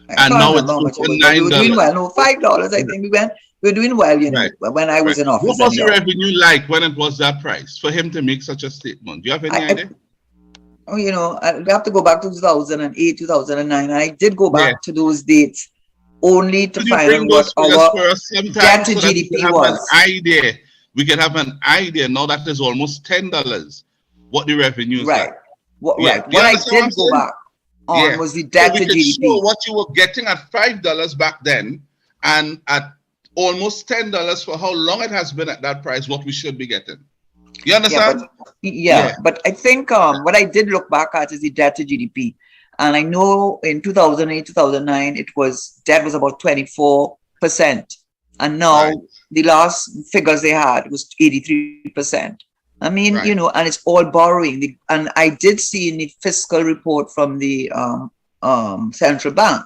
I And can't now it's remember how much it pushing was, but we were doing $9. well. No, $5. I think we were doing well. Right. When I Right. was in What office, was the anyhow. revenue like when it was that price for him to make such a statement? Do you have any I idea? I have to go back to 2008, 2009. And I did go Yeah. back to those dates only to Could you find out bring what those figures our for us debt sometime to so that we can GDP have an was. idea? We can have an idea now that is almost $10 what the revenue is Right. like. Yeah. Do you What I understand what I'm did go saying? back on Yeah. was the So debt we to could show GDP. what you were getting at $5 back then and at almost $10 for how long it has been at that price, what we should be getting. You understand? Yeah. But I think what I did look back at is the debt to GDP. And I know in 2008, 2009, debt was about 24%. And now Right. the last figures they had was 83%. I mean, Right. and it's all borrowing. And I did see in the fiscal report from the central bank,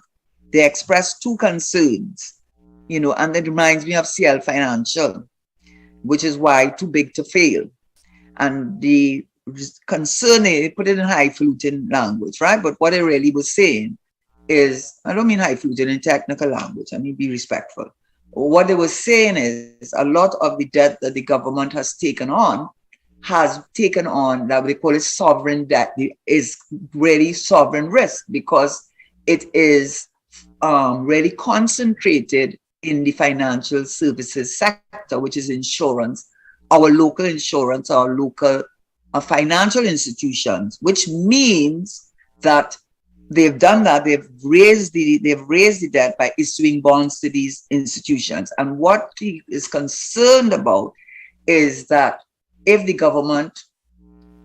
they expressed two concerns, and it reminds me of CL Financial, which is why too big to fail. And the concern, they put it in highfalutin language, right? But what it really was saying is, I don't mean highfalutin in technical language, I mean be respectful. What they were saying is a lot of the debt that the government has taken on that they call it sovereign debt, is really sovereign risk, because it is really concentrated in the financial services sector, which is insurance, our local insurance, our local financial institutions, which means that they've done that. They've raised the debt by issuing bonds to these institutions. And what he is concerned about is that if the government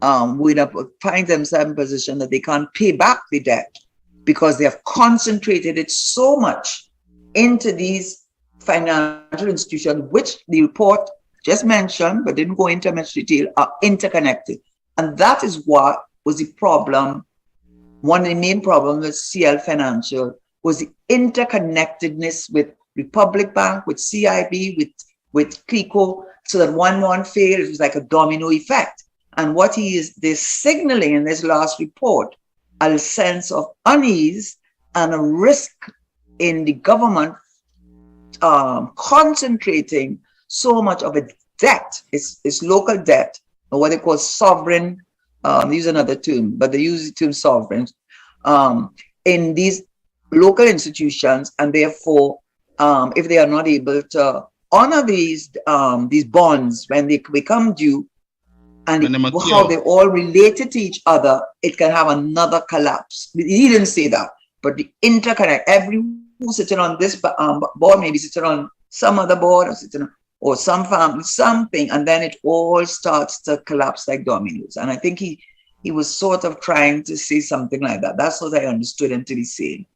would find themselves in a position that they can't pay back the debt because they have concentrated it so much into these financial institutions, which the report just mentioned, but didn't go into much detail, are interconnected. And that is what was the problem. One of the main problems with CL Financial was the interconnectedness with Republic Bank, with CIB, with CLICO, so that one failed, it was like a domino effect. And what they're signaling in this last report, a sense of unease and a risk in the government concentrating so much of its debt, its local debt, or what they call sovereign, they use another term, but they use the term sovereign, in these local institutions, and therefore, if they are not able to honor these bonds when they become due, and how they all related to each other, it can have another collapse. He didn't say that, but the interconnect, every who's sitting on this board, maybe sitting on some other board, or some family, something, and then it all starts to collapse like dominoes. And I think he was sort of trying to say something like that. That's what I understood him to be saying.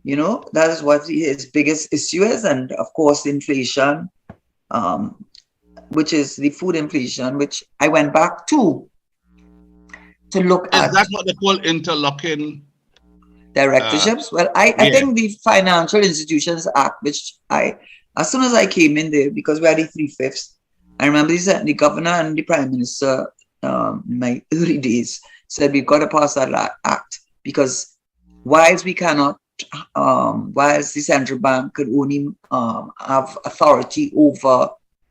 That is what his biggest issue is. And of course, inflation, which is the food inflation, which I went back to look at. Is that what they call interlocking directorships? Well, I think the Financial Institutions Act, which as soon as I came in there, because we had the 3/5, I remember the governor and the prime minister in my early days said we've got to pass that act, because whilst we cannot, whilst the central bank could only have authority over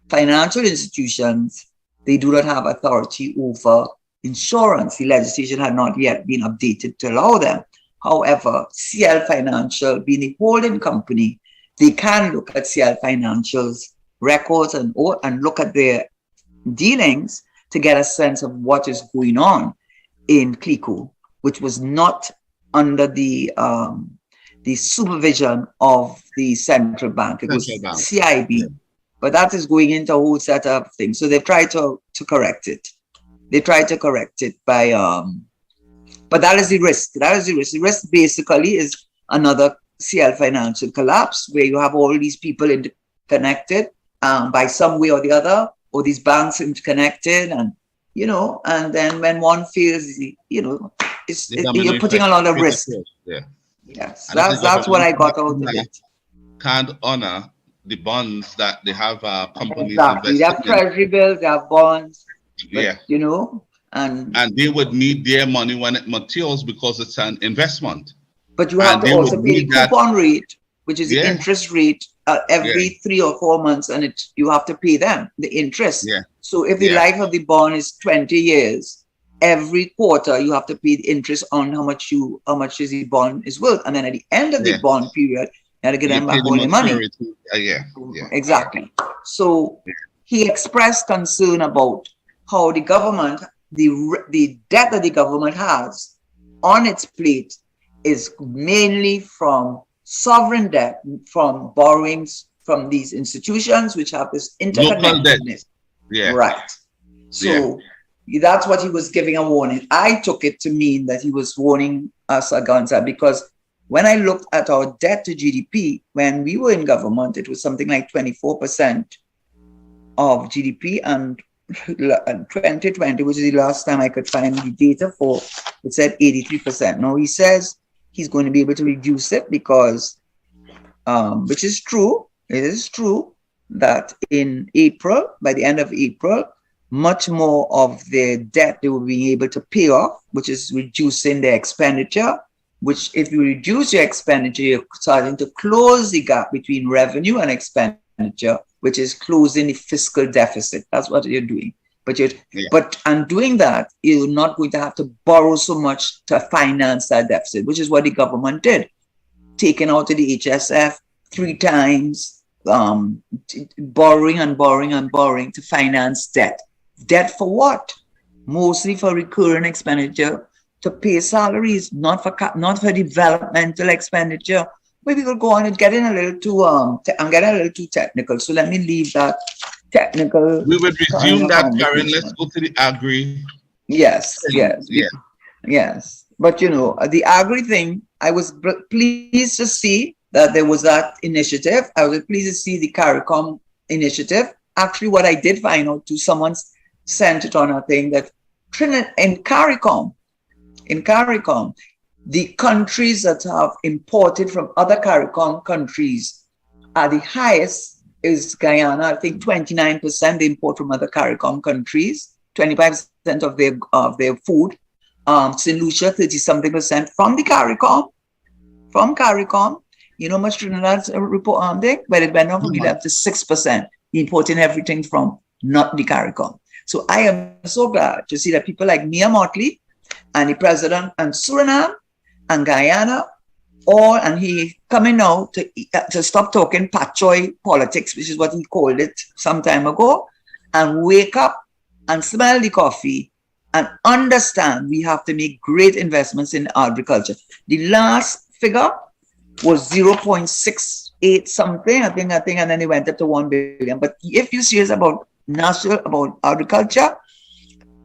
financial institutions, they do not have authority over insurance. The legislation had not yet been updated to allow them. However, CL Financial, being a holding company, they can look at CL Financial's records and look at their dealings to get a sense of what is going on in CLICO, which was not under the supervision of the central bank. It was CIB. Yeah. But that is going into a whole set of things. So they've tried to correct it. They tried to correct it by but that is the risk. The risk basically is another CL Financial collapse, where you have all these people interconnected by some way or the other, or these banks interconnected, and and then when one fails, you're putting a lot of risk. Yeah. Yes, that's what I got out of it. Can't honor the bonds that they have companies exactly. They have treasury bills, they have bonds. But, and they would need their money when it matures, because it's an investment. But you have And to they would also pay the need that. coupon rate, which is the Yeah, interest rate every yeah, 3 or 4 months, and you have to pay them the interest. yeah, So if the yeah, life of the bond is 20 years, every quarter you have to pay the interest on how much is the bond is worth, and then at the end of the yeah. bond period, you have to get You them pay back the all their money. maturity. Yeah, yeah, Exactly. So he expressed concern about how the government, the debt that the government has on its plate is mainly from sovereign debt, from borrowings from these institutions which have this local debt. interconnectedness. Yeah, Right. yeah. So that's what he was giving a warning. I took it to mean that he was warning us against that, because when I looked at our debt to GDP, when we were in government, it was something like 24% of GDP, and 2020, which is the last time I could find the data for, it said 83%. Now he says he's going to be able to reduce it because, which is true, it is true that in April, by the end of April, much more of their debt they will be able to pay off, which is reducing their expenditure, which if you reduce your expenditure, you're starting to close the gap between revenue and expenditure, which is closing the fiscal deficit. That's what you're doing. But and doing that, you're not going to have to borrow so much to finance that deficit, which is what the government did, taking out of the HSF 3 times, borrowing and borrowing and borrowing to finance debt. Debt for what? Mostly for recurring expenditure, to pay salaries, not for developmental expenditure. Maybe we'll go on and getting a little too I'm getting a little too technical. So let me leave that technical. We would resume that, Karen. Let's go to the agri. Yes, yes, Yeah. yes. But the agri thing, I was pleased to see that there was that initiative. I was pleased to see the CARICOM initiative. Actually, what I did find out, someone sent it on a thing, that in CARICOM, the countries that have imported from other CARICOM countries are the highest is Guyana. I think 29% they import from other CARICOM countries, 25% of their food. St. Lucia, 30-something% from the CARICOM. From CARICOM, much Trinidad's report thing, but it went down from 11 to 6%, importing everything from not the CARICOM. So I am so glad to see that people like Mia Motley and the president and Suriname and Guyana, and he coming now to stop talking pachoy politics, which is what he called it some time ago, and wake up and smell the coffee and understand we have to make great investments in agriculture. The last figure was 0.68 something, I think, and then it went up to 1 billion. But if you're serious about agriculture,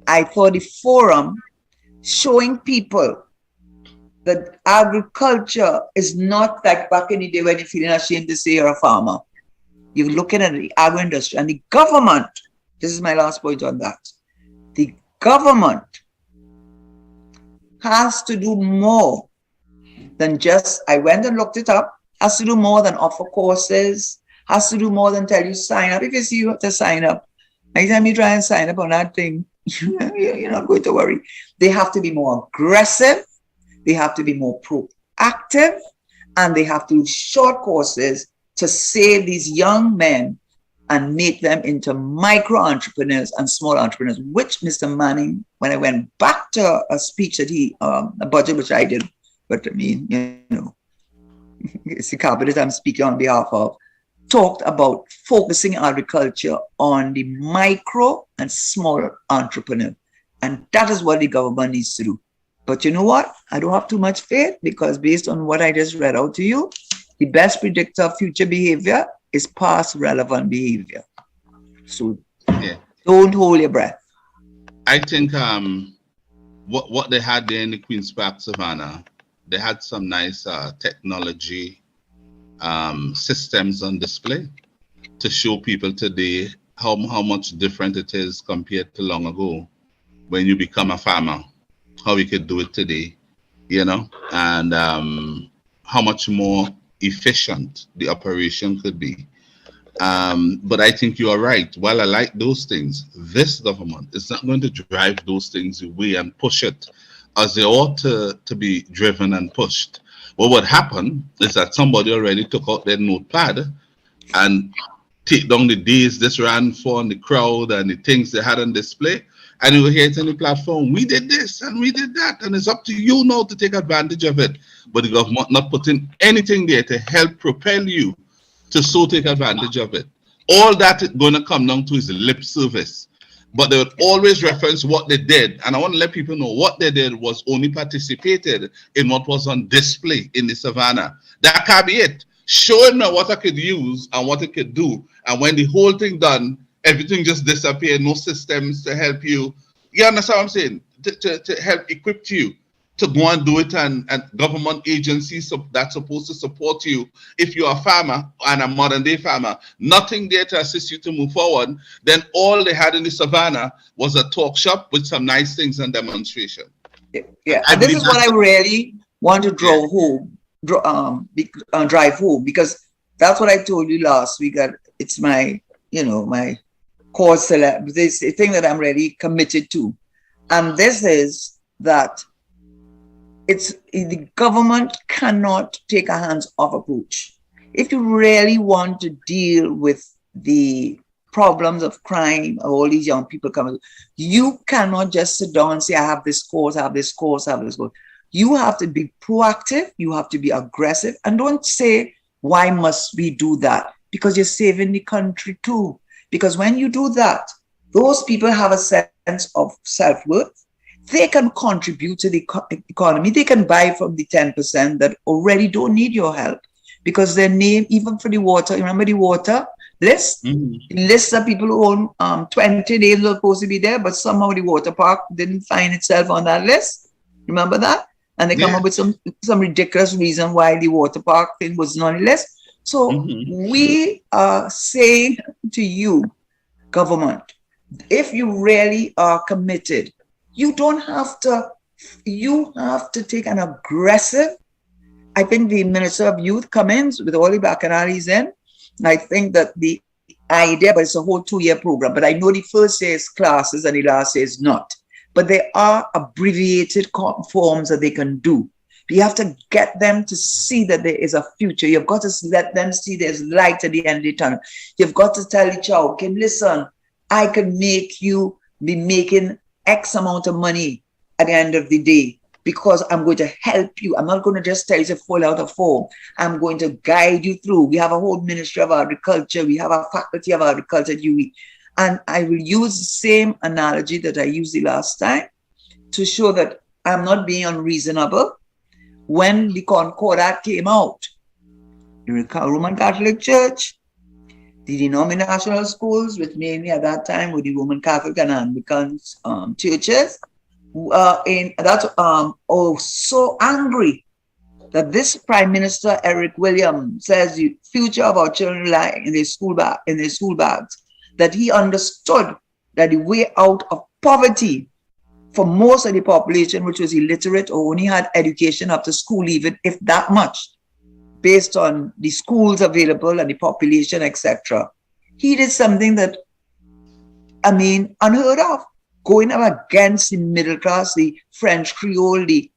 I thought the forum showing people that agriculture is not like back in the day when you're feeling ashamed to say you're a farmer. You're looking at the agro industry and the government. This is my last point on that. The government has to do more than just, I went and looked it up, has to do more than offer courses, has to do more than tell you sign up. If you see you have to sign up, next time you try and sign up on that thing, you're not going to worry. They have to be more aggressive, they have to be more proactive, and they have to do short courses to save these young men and make them into micro entrepreneurs and small entrepreneurs, which Mr. Manning, when I went back to a speech that a budget which I did, but I mean, it's the cabinet I'm speaking on behalf of, talked about focusing agriculture on the micro and small entrepreneur. And that is what the government needs to do. But you know what? I don't have too much faith, because based on what I just read out to you, the best predictor of future behavior is past relevant behavior. So don't hold your breath. I think what they had there in the Queen's Park Savannah, they had some nice technology systems on display to show people today how much different it is compared to long ago when you become a farmer, how we could do it today, and how much more efficient the operation could be. But I think you are right. While I like those things, this government is not going to drive those things away and push it as they ought to be driven and pushed. What would happen is that somebody already took out their notepad and take down the days this ran for and the crowd and the things they had on display. And you will hear it on the platform, we did this and we did that. And it's up to you now to take advantage of it. But the government not putting anything there to help propel you to so take advantage of it. All that is going to come down to is lip service. But they would always reference what they did. And I want to let people know what they did was only participated in what was on display in the savannah. That can't be it. Showing me what I could use and what it could do. And when the whole thing done, everything just disappeared, no systems to help you. You understand what I'm saying? To help equip you to go and do it, and government agencies that's supposed to support you if you're a farmer and a modern day farmer, nothing there to assist you to move forward. Then all they had in the savannah was a talk shop with some nice things and demonstration. Yeah, and this is what I really want to drive home, because that's what I told you last week. That it's my, my cause, this thing that I'm really committed to, and this is that the government cannot take a hands-off approach. If you really want to deal with the problems of crime, of all these young people coming, you cannot just sit down and say, I have this course, I have this course, I have this course. You have to be proactive, you have to be aggressive, and don't say, why must we do that? Because you're saving the country too. Because when you do that, those people have a sense of self-worth. They can contribute to the economy. They can buy from the 10% that already don't need your help, because their name, even for the water, remember the water list? The list of people who own 20 names were supposed to be there, but somehow the water park didn't find itself on that list. Remember that? And they come up with some ridiculous reason why the water park thing wasn't on the list. So we are saying to you, government, if you really are committed, you have to take an aggressive. I think the Minister of Youth comes in with all the bacchanalians in. And I think that the idea, but it's a whole 2-year program. But I know the first year is classes and the last year is not. But there are abbreviated forms that they can do. You have to get them to see that there is a future. You've got to let them see there's light at the end of the tunnel. You've got to tell each other, okay, listen, I can make you be making X amount of money at the end of the day, because I'm going to help you. I'm not going to just tell you to fill out a form. I'm going to guide you through. We have a whole Ministry of Agriculture. We have a Faculty of Agriculture at UE. And I will use the same analogy that I used the last time to show that I'm not being unreasonable. When the Concordat came out, the Roman Catholic Church, the denominational schools, which mainly at that time were the Roman Catholic and Anglican churches, so angry that this Prime Minister Eric Williams says the future of our children lie in their school bags, that he understood that the way out of poverty for most of the population, which was illiterate or only had education up to school even, if that much, based on the schools available and the population, etc. He did something that, unheard of, going up against the middle class, the French Creole, the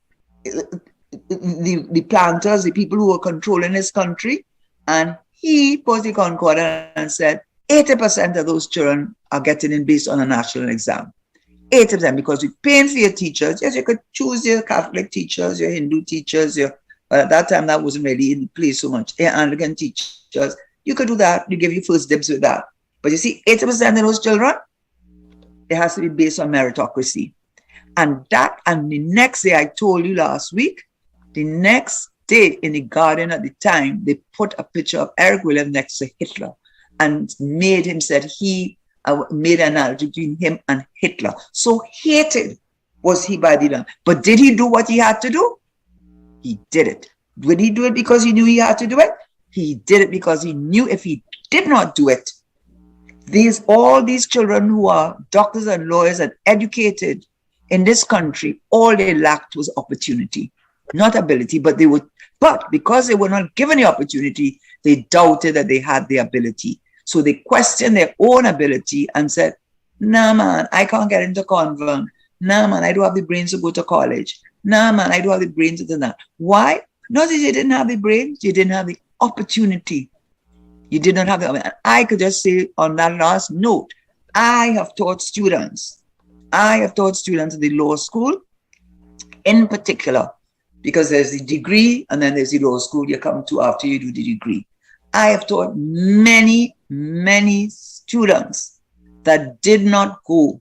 planters, the people who were controlling his country. And he posed the Concordat and said, 80% of those children are getting in based on a national exam. 80%, because you're paying for your teachers. Yes, you could choose your Catholic teachers, your Hindu teachers, but at that time that wasn't really in place so much. Your Anglican teachers, you could do that. You give you first dibs with that. But you see, 80% of those children, it has to be based on meritocracy. And the next day, I told you last week, the next day in the Guardian at the time, they put a picture of Eric Williams next to Hitler and made him said he made an analogy between him and Hitler. So hated was he by the land. But did he do what he had to do? He did it. Did he do it because he knew he had to do it? He did it because he knew if he did not do it, all these children who are doctors and lawyers and educated in this country, all they lacked was opportunity, not ability, but because they were not given the opportunity, they doubted that they had the ability. So they questioned their own ability and said, nah, man, I can't get into convent. Nah, man, I don't have the brains to go to college. Nah, man, I don't have the brains to do that. Why? Not that you didn't have the brains, you didn't have the opportunity. You did not have the, I could just say on that last note, I have taught students in the law school, in particular, because there's the degree and then there's the law school you come to after you do the degree. I have taught many, many students that did not go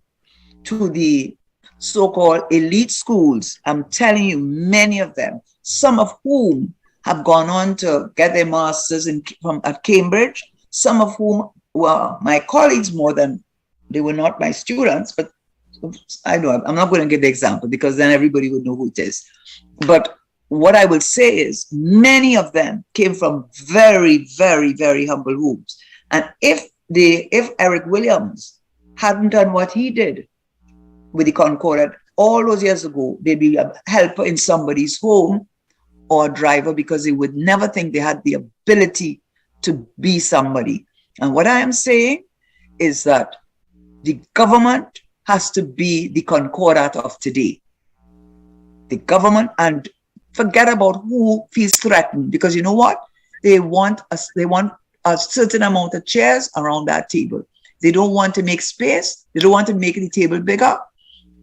to the so-called elite schools. I'm telling you, many of them, some of whom have gone on to get their masters at Cambridge, some of whom were my colleagues more than, they were not my students, but I know, I'm not going to give the example because then everybody would know who it is. But what I will say is many of them came from very, very, very humble homes. And if Eric Williams hadn't done what he did with the Concordat all those years ago, they'd be a helper in somebody's home or a driver because they would never think they had the ability to be somebody. And what I am saying is that the government has to be the Concordat of today. The government, and forget about who feels threatened, because you know what? They want a certain amount of chairs around that table. They don't want to make space. They don't want to make the table bigger.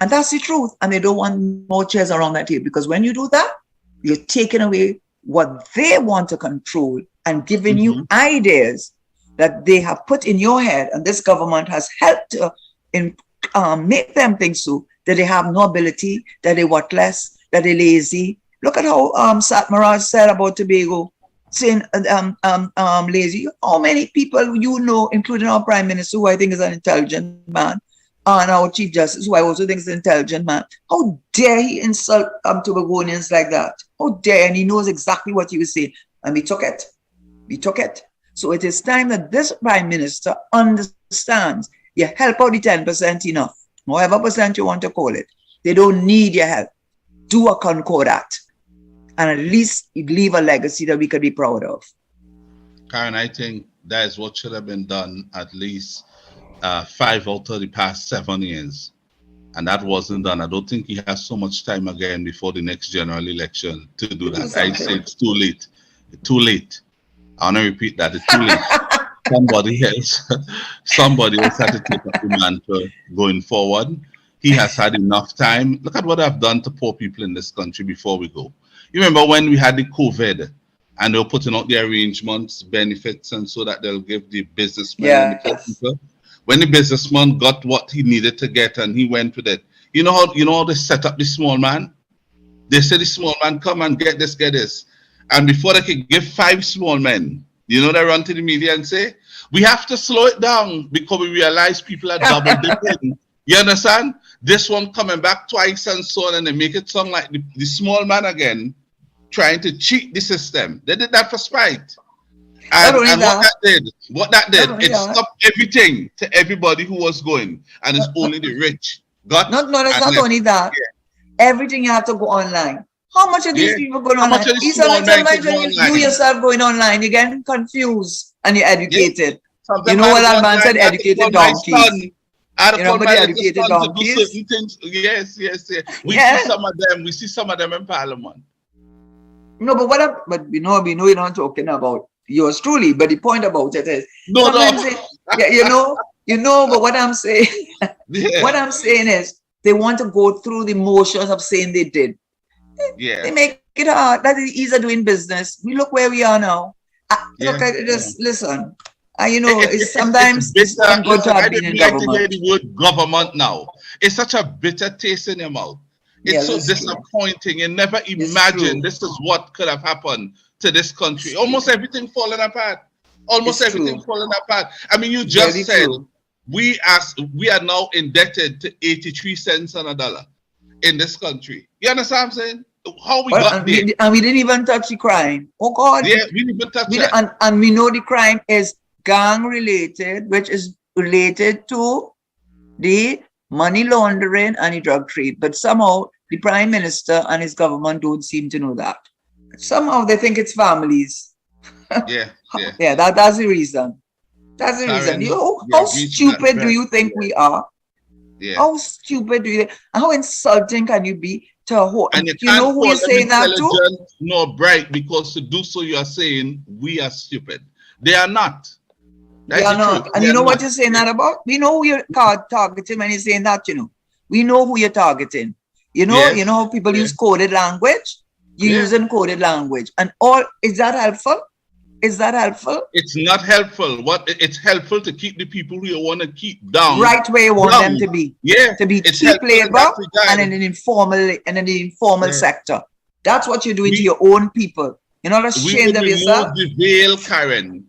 And that's the truth. And they don't want more chairs around that table, because when you do that, you're taking away what they want to control and giving you ideas that they have put in your head. And this government has helped to make them think so, that they have no ability, that they worthless, that they're lazy. Look at how Satmaraj said about Tobago, saying lazy. How many people you know, including our Prime Minister, who I think is an intelligent man, and our Chief Justice, who I also think is an intelligent man, how dare he insult Tobagonians like that? How dare, and he knows exactly what he was saying. And we took it. We took it. So it is time that this Prime Minister understands you help out the 10% enough, however percent you want to call it. They don't need your help. Do a Concordat and at least leave a legacy that we could be proud of. Karen, I think that is what should have been done at least 5 out of the past 7 years. And that wasn't done. I don't think he has so much time again before the next general election to do that. I say it's too late. Too late. I want to repeat that. It's too late. Somebody else had to take up the mantle going forward. He has had enough time. Look at what I've done to poor people in this country before we go. You remember when we had the COVID and they were putting out the arrangements, benefits, and so that they'll give the businessmen and the poor people. When the businessman got what he needed to get and he went with it, you know how they set up the small man? They say the small man, come and get this. And before they could give 5 small men, they run to the media and say, we have to slow it down because we realize people are double dipping. You understand? This one coming back twice and so on, and they make it sound like the small man again trying to cheat the system. They did that for spite. And what that did, it stopped everything to everybody who was going, and it's only the rich got. It's not only that. Yeah. Everything you have to go online. How much of these people going online? You yourself going online, you're getting confused and you're educated. You know what that man said? Educated donkeys. Educated donkeys. Yes. We see some of them. We see some of them in Parliament. No, but we know you're not talking about yours truly. But the point about it is, but what I'm saying, what I'm saying is, they want to go through the motions of saying they did. Yeah, they make it hard. That is easier doing business. We look where we are now. Listen. Sometimes it's not good to have been in government. I the word government now. It's such a bitter taste in your mouth. It's so disappointing. You never imagined this is what could have happened to this country. Almost everything falling apart. Falling apart. I mean, you just said we are now indebted to 83 cents on a dollar in this country. You understand what I'm saying? How we got there. And we didn't even touch the crime. Oh God. Yeah, we didn't even touch that. And we know the crime is gang related, which is related to the money laundering and the drug trade. But somehow the Prime Minister and his government don't seem to know that. Somehow they think it's families. Yeah. That's the reason. That's the reason. How stupid do you think we are? Yeah. How stupid do you think? How insulting can you be And you Do you can't know who call you're them saying that to? intelligent nor bright, because to do so you are saying we are stupid. They are not. They That's are the truth. not. And They you are know what not. you're saying that about? We know who you're targeting when you're saying that, you know. We know who you're targeting. You know Yes. how people Yeah. use coded language? You're Yeah. using coded language. And all, is that helpful? Is that helpful? It's not helpful. It's helpful to keep the people who you want to keep down. Right where you want them to be. Yeah. To be It's cheap helpful in labor that regard. and in the informal sector. That's what you're doing to We- your own people. You're not We ashamed would of remove yourself. the veil, Karen,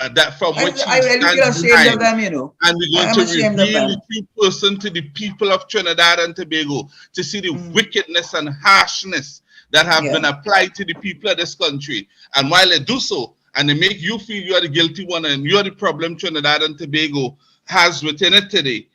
that from which I he really feel stands ashamed of behind. them, you know. And we're I going am to ashamed of reveal them. the true person to the people of Trinidad and Tobago, to see the wickedness and harshness that have been applied to the people of this country. And while they do so, and they make you feel you are the guilty one and you are the problem Trinidad and Tobago has within it today,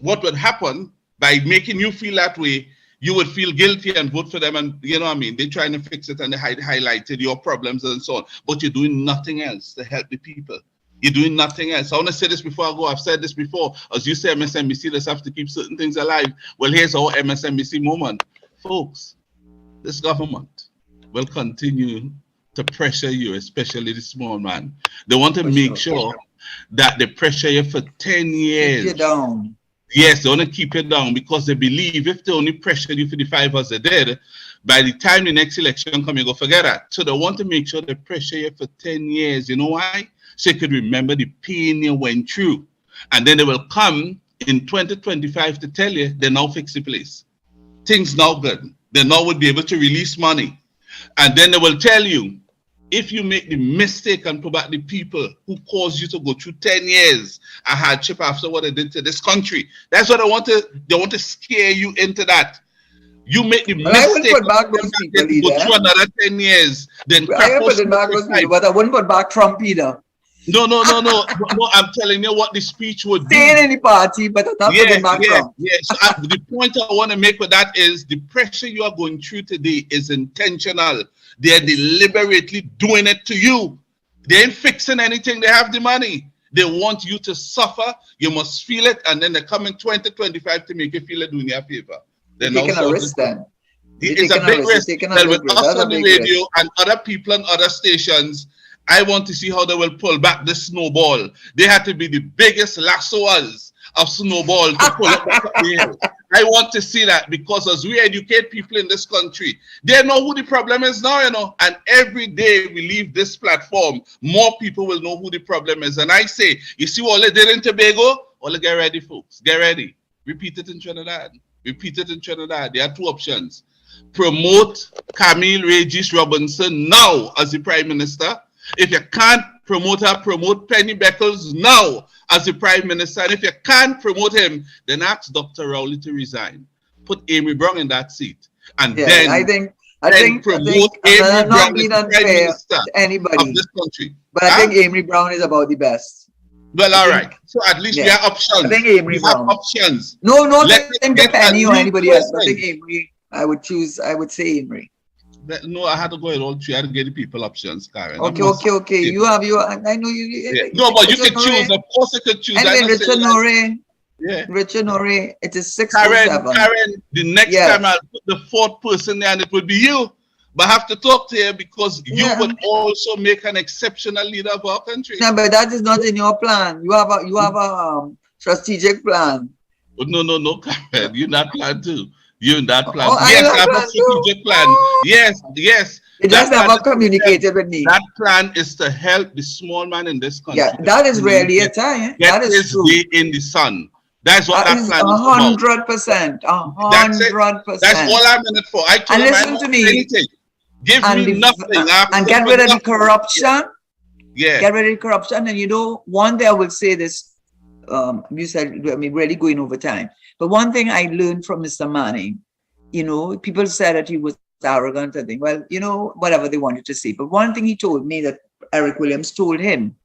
what would happen by making you feel that way, you would feel guilty and vote for them, and you know what I mean, they're trying to fix it and they highlighted your problems and so on, but you're doing nothing else to help the people. You're doing nothing else. I want to say this before I go. I've said this before. As you say, MSNBC, let's have to keep certain things alive. Well, here's our MSNBC moment. Folks, this government will continue to pressure you, especially the small man. They want to make sure that they pressure you for 10 years. Keep you down. Yes, they want to keep you down because they believe if they only pressure you for the 5 as they did, by the time the next election comes, you go forget that. So they want to make sure they pressure you for 10 years. You know why? So you could remember the pain you went through. And then they will come in 2025 to tell you they now fix the place. Things now good. They now would be able to release money. And then they will tell you, if you make the mistake and put back the people who caused you to go through 10 years of hardship after what they did to this country, that's what they want to scare you into that. You make the mistake, I wouldn't put back those people to go either. through another 10 years, then I wouldn't put back those people, but I wouldn't put back Trump either. No, I'm telling you what the speech would do. Stay in any party, but I'm not putting back Trump. So the point I want to make with that is the pressure you are going through today is intentional. They're deliberately doing it to you. They ain't fixing anything. They have the money. They want you to suffer. You must feel it. And then they come in 2025 to make you feel it doing your favor. They're taking a risk then. It's a big risk. That with us on the radio and other people on other stations, I want to see how they will pull back this snowball. They had to be the biggest lassoers of snowball to pull it back up the hill. I want to see that, because as we educate people in this country, they know who the problem is now, you know. And every day we leave this platform, more people will know who the problem is. And I say, you see what they did in Tobago? Well, get ready, folks. Get ready. Repeat it in Trinidad. Repeat it in Trinidad. There are 2 options. Promote Camille Regis Robinson now as the Prime Minister. If you can't promote her, promote Penny Beckles now as the Prime Minister. And if you can't promote him, then ask Dr. Rowley to resign. Put Amy Brown in that seat. And then I think promote Amy Brown as the Prime Minister to anybody of this country. But I think Amy Brown is about the best. Well, all right. So at least we have options. I think Amy Brown. Have options. No, think the Penny or anybody else. I think Amy. I would say Amy. No, I had to go in all 3. I had to give the people options, Karen. Okay. You have your. I know you. Yeah. No, but you can choose. Of course, you can choose. And Richard Noray. Yeah. Richard Noray. It is 6 Karen, the next time I'll put the 4th person there, and it would be you. But I have to talk to you because you would also make an exceptional leader of our country. No, but that is not in your plan. You have a strategic plan. No, Karen. You're not plan too. You're in that plan. Oh, yes, I have a strategic plan. Yes. You just never communicated with me. That plan is to help the small man in this country. Yeah, that is really a time. That is true. Day in the sun. That's what that plan is 100%. 100%. That's all I'm in it for. I told and listen to me. Anything. Give me nothing. And get rid of the corruption. Yeah. Get rid of the corruption. And one day I will say this. You said, really going over time. But one thing I learned from Mr. Manning, people said that he was arrogant and thing. Well, whatever they wanted to say. But one thing he told me that Eric Williams told him,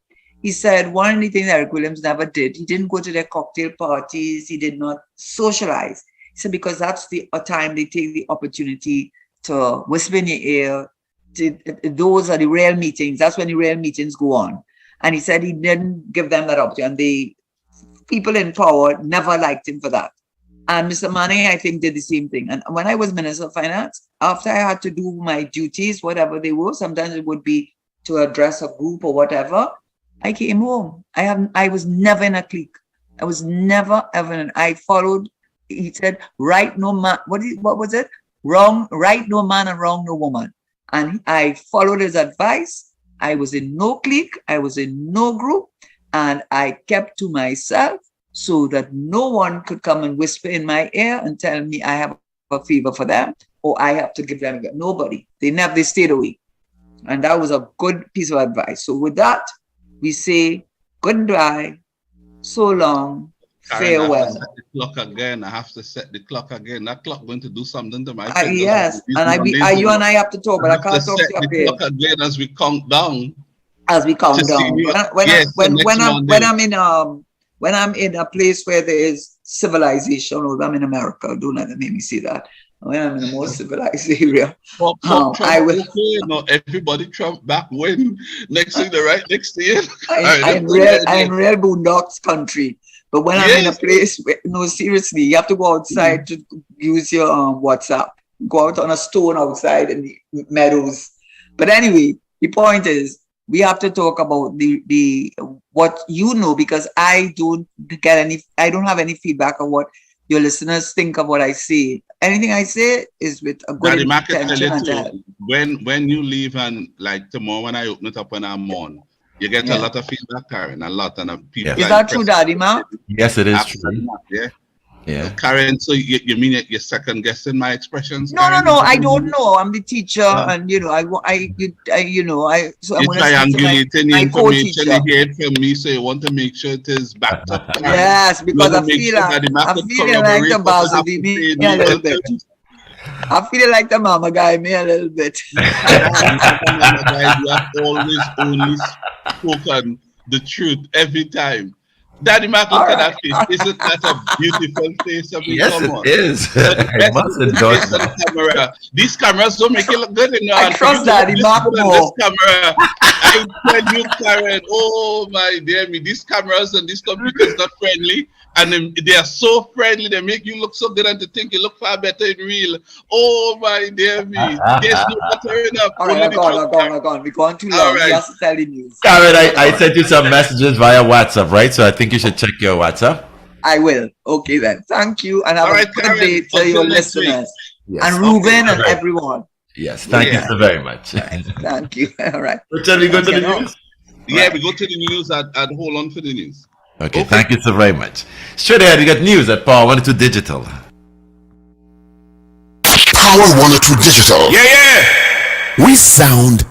he said one of the things Eric Williams never did, he didn't go to their cocktail parties, he did not socialize. He said because that's a time they take the opportunity to whisper in your ear. Those are the real meetings. That's when the real meetings go on. And he said he didn't give them that opportunity. And people in power never liked him for that. And Mr. Manning, I think, did the same thing. And when I was Minister of Finance, after I had to do my duties, whatever they were, sometimes it would be to address a group or whatever, I came home. I was never in a clique. I was never ever in. I followed. He said, "Right no man." What was it? Wrong, right no man and wrong no woman. And I followed his advice. I was in no clique. I was in no group, and I kept to myself so that no one could come and whisper in my ear and tell me I have a favor for them or I have to give them. Nobody. They stayed away. And that was a good piece of advice. So with that, we say goodbye, so long, Karen, farewell. I have to set the clock again. I have to set the clock again. That clock going to do something to my fingers. Yes, and you and I have to talk, but I can't talk to you up here. Clock again as we count down. As we count down. When I'm in a place where there is civilization, or I'm in America, don't let me say that. When I'm in a more civilized area, I will. Okay, you know, everybody Trump back when next thing they're right next to you. I'm real boondocks country. But when I'm in a place where, no, seriously, you have to go outside to use your WhatsApp. Go out on a stone outside in the meadows. But anyway, the point is, we have to talk about the what you know, because I don't have any feedback on what your listeners think of what I say. Anything I say is with a good intention. When you leave and like tomorrow when I open it up when I'm on, you get a lot of feedback, Karen. A lot of people. Is that true, Daddy Ma? Yes, it is true. Yeah. Karen, so you mean you're second guessing my expressions? No, Karen? no, I don't know. I'm the teacher, and so I'm triangulating the information you heard from me, so you want to make sure it is backed up. Karen. Yes, because I'm feeling like the boss of me a little bit. I'm feeling like the mama guy me a little bit. Mama guy, you have always only spoken the truth every time. Daddy Mark, look at that face. Isn't that a beautiful face? Yes, it is. I must endorse that. These cameras don't make it look good enough. I trust Daddy Mark more. This camera, I tell you, Karen, oh my dear me, these cameras and these computers not friendly. And they are so friendly, they make you look so good and to think you look far better in real. Oh my dear me. There's no better enough. All right, gone. We're going too long. Right. Just tell the news. Karen, I sent you some messages via WhatsApp, right? So I think you should check your WhatsApp. I will. Okay then. Thank you. And have a good day to your listeners. Yes. And Ruben and everyone. Yes, thank you so very much. Right. Thank you. All right. Shall we go to the news? Yeah, we go to the news and hold on for the news. Okay, thank you so very much. Straight ahead, we got news at Power 102 Digital. Power 102 Digital. Yeah. We sound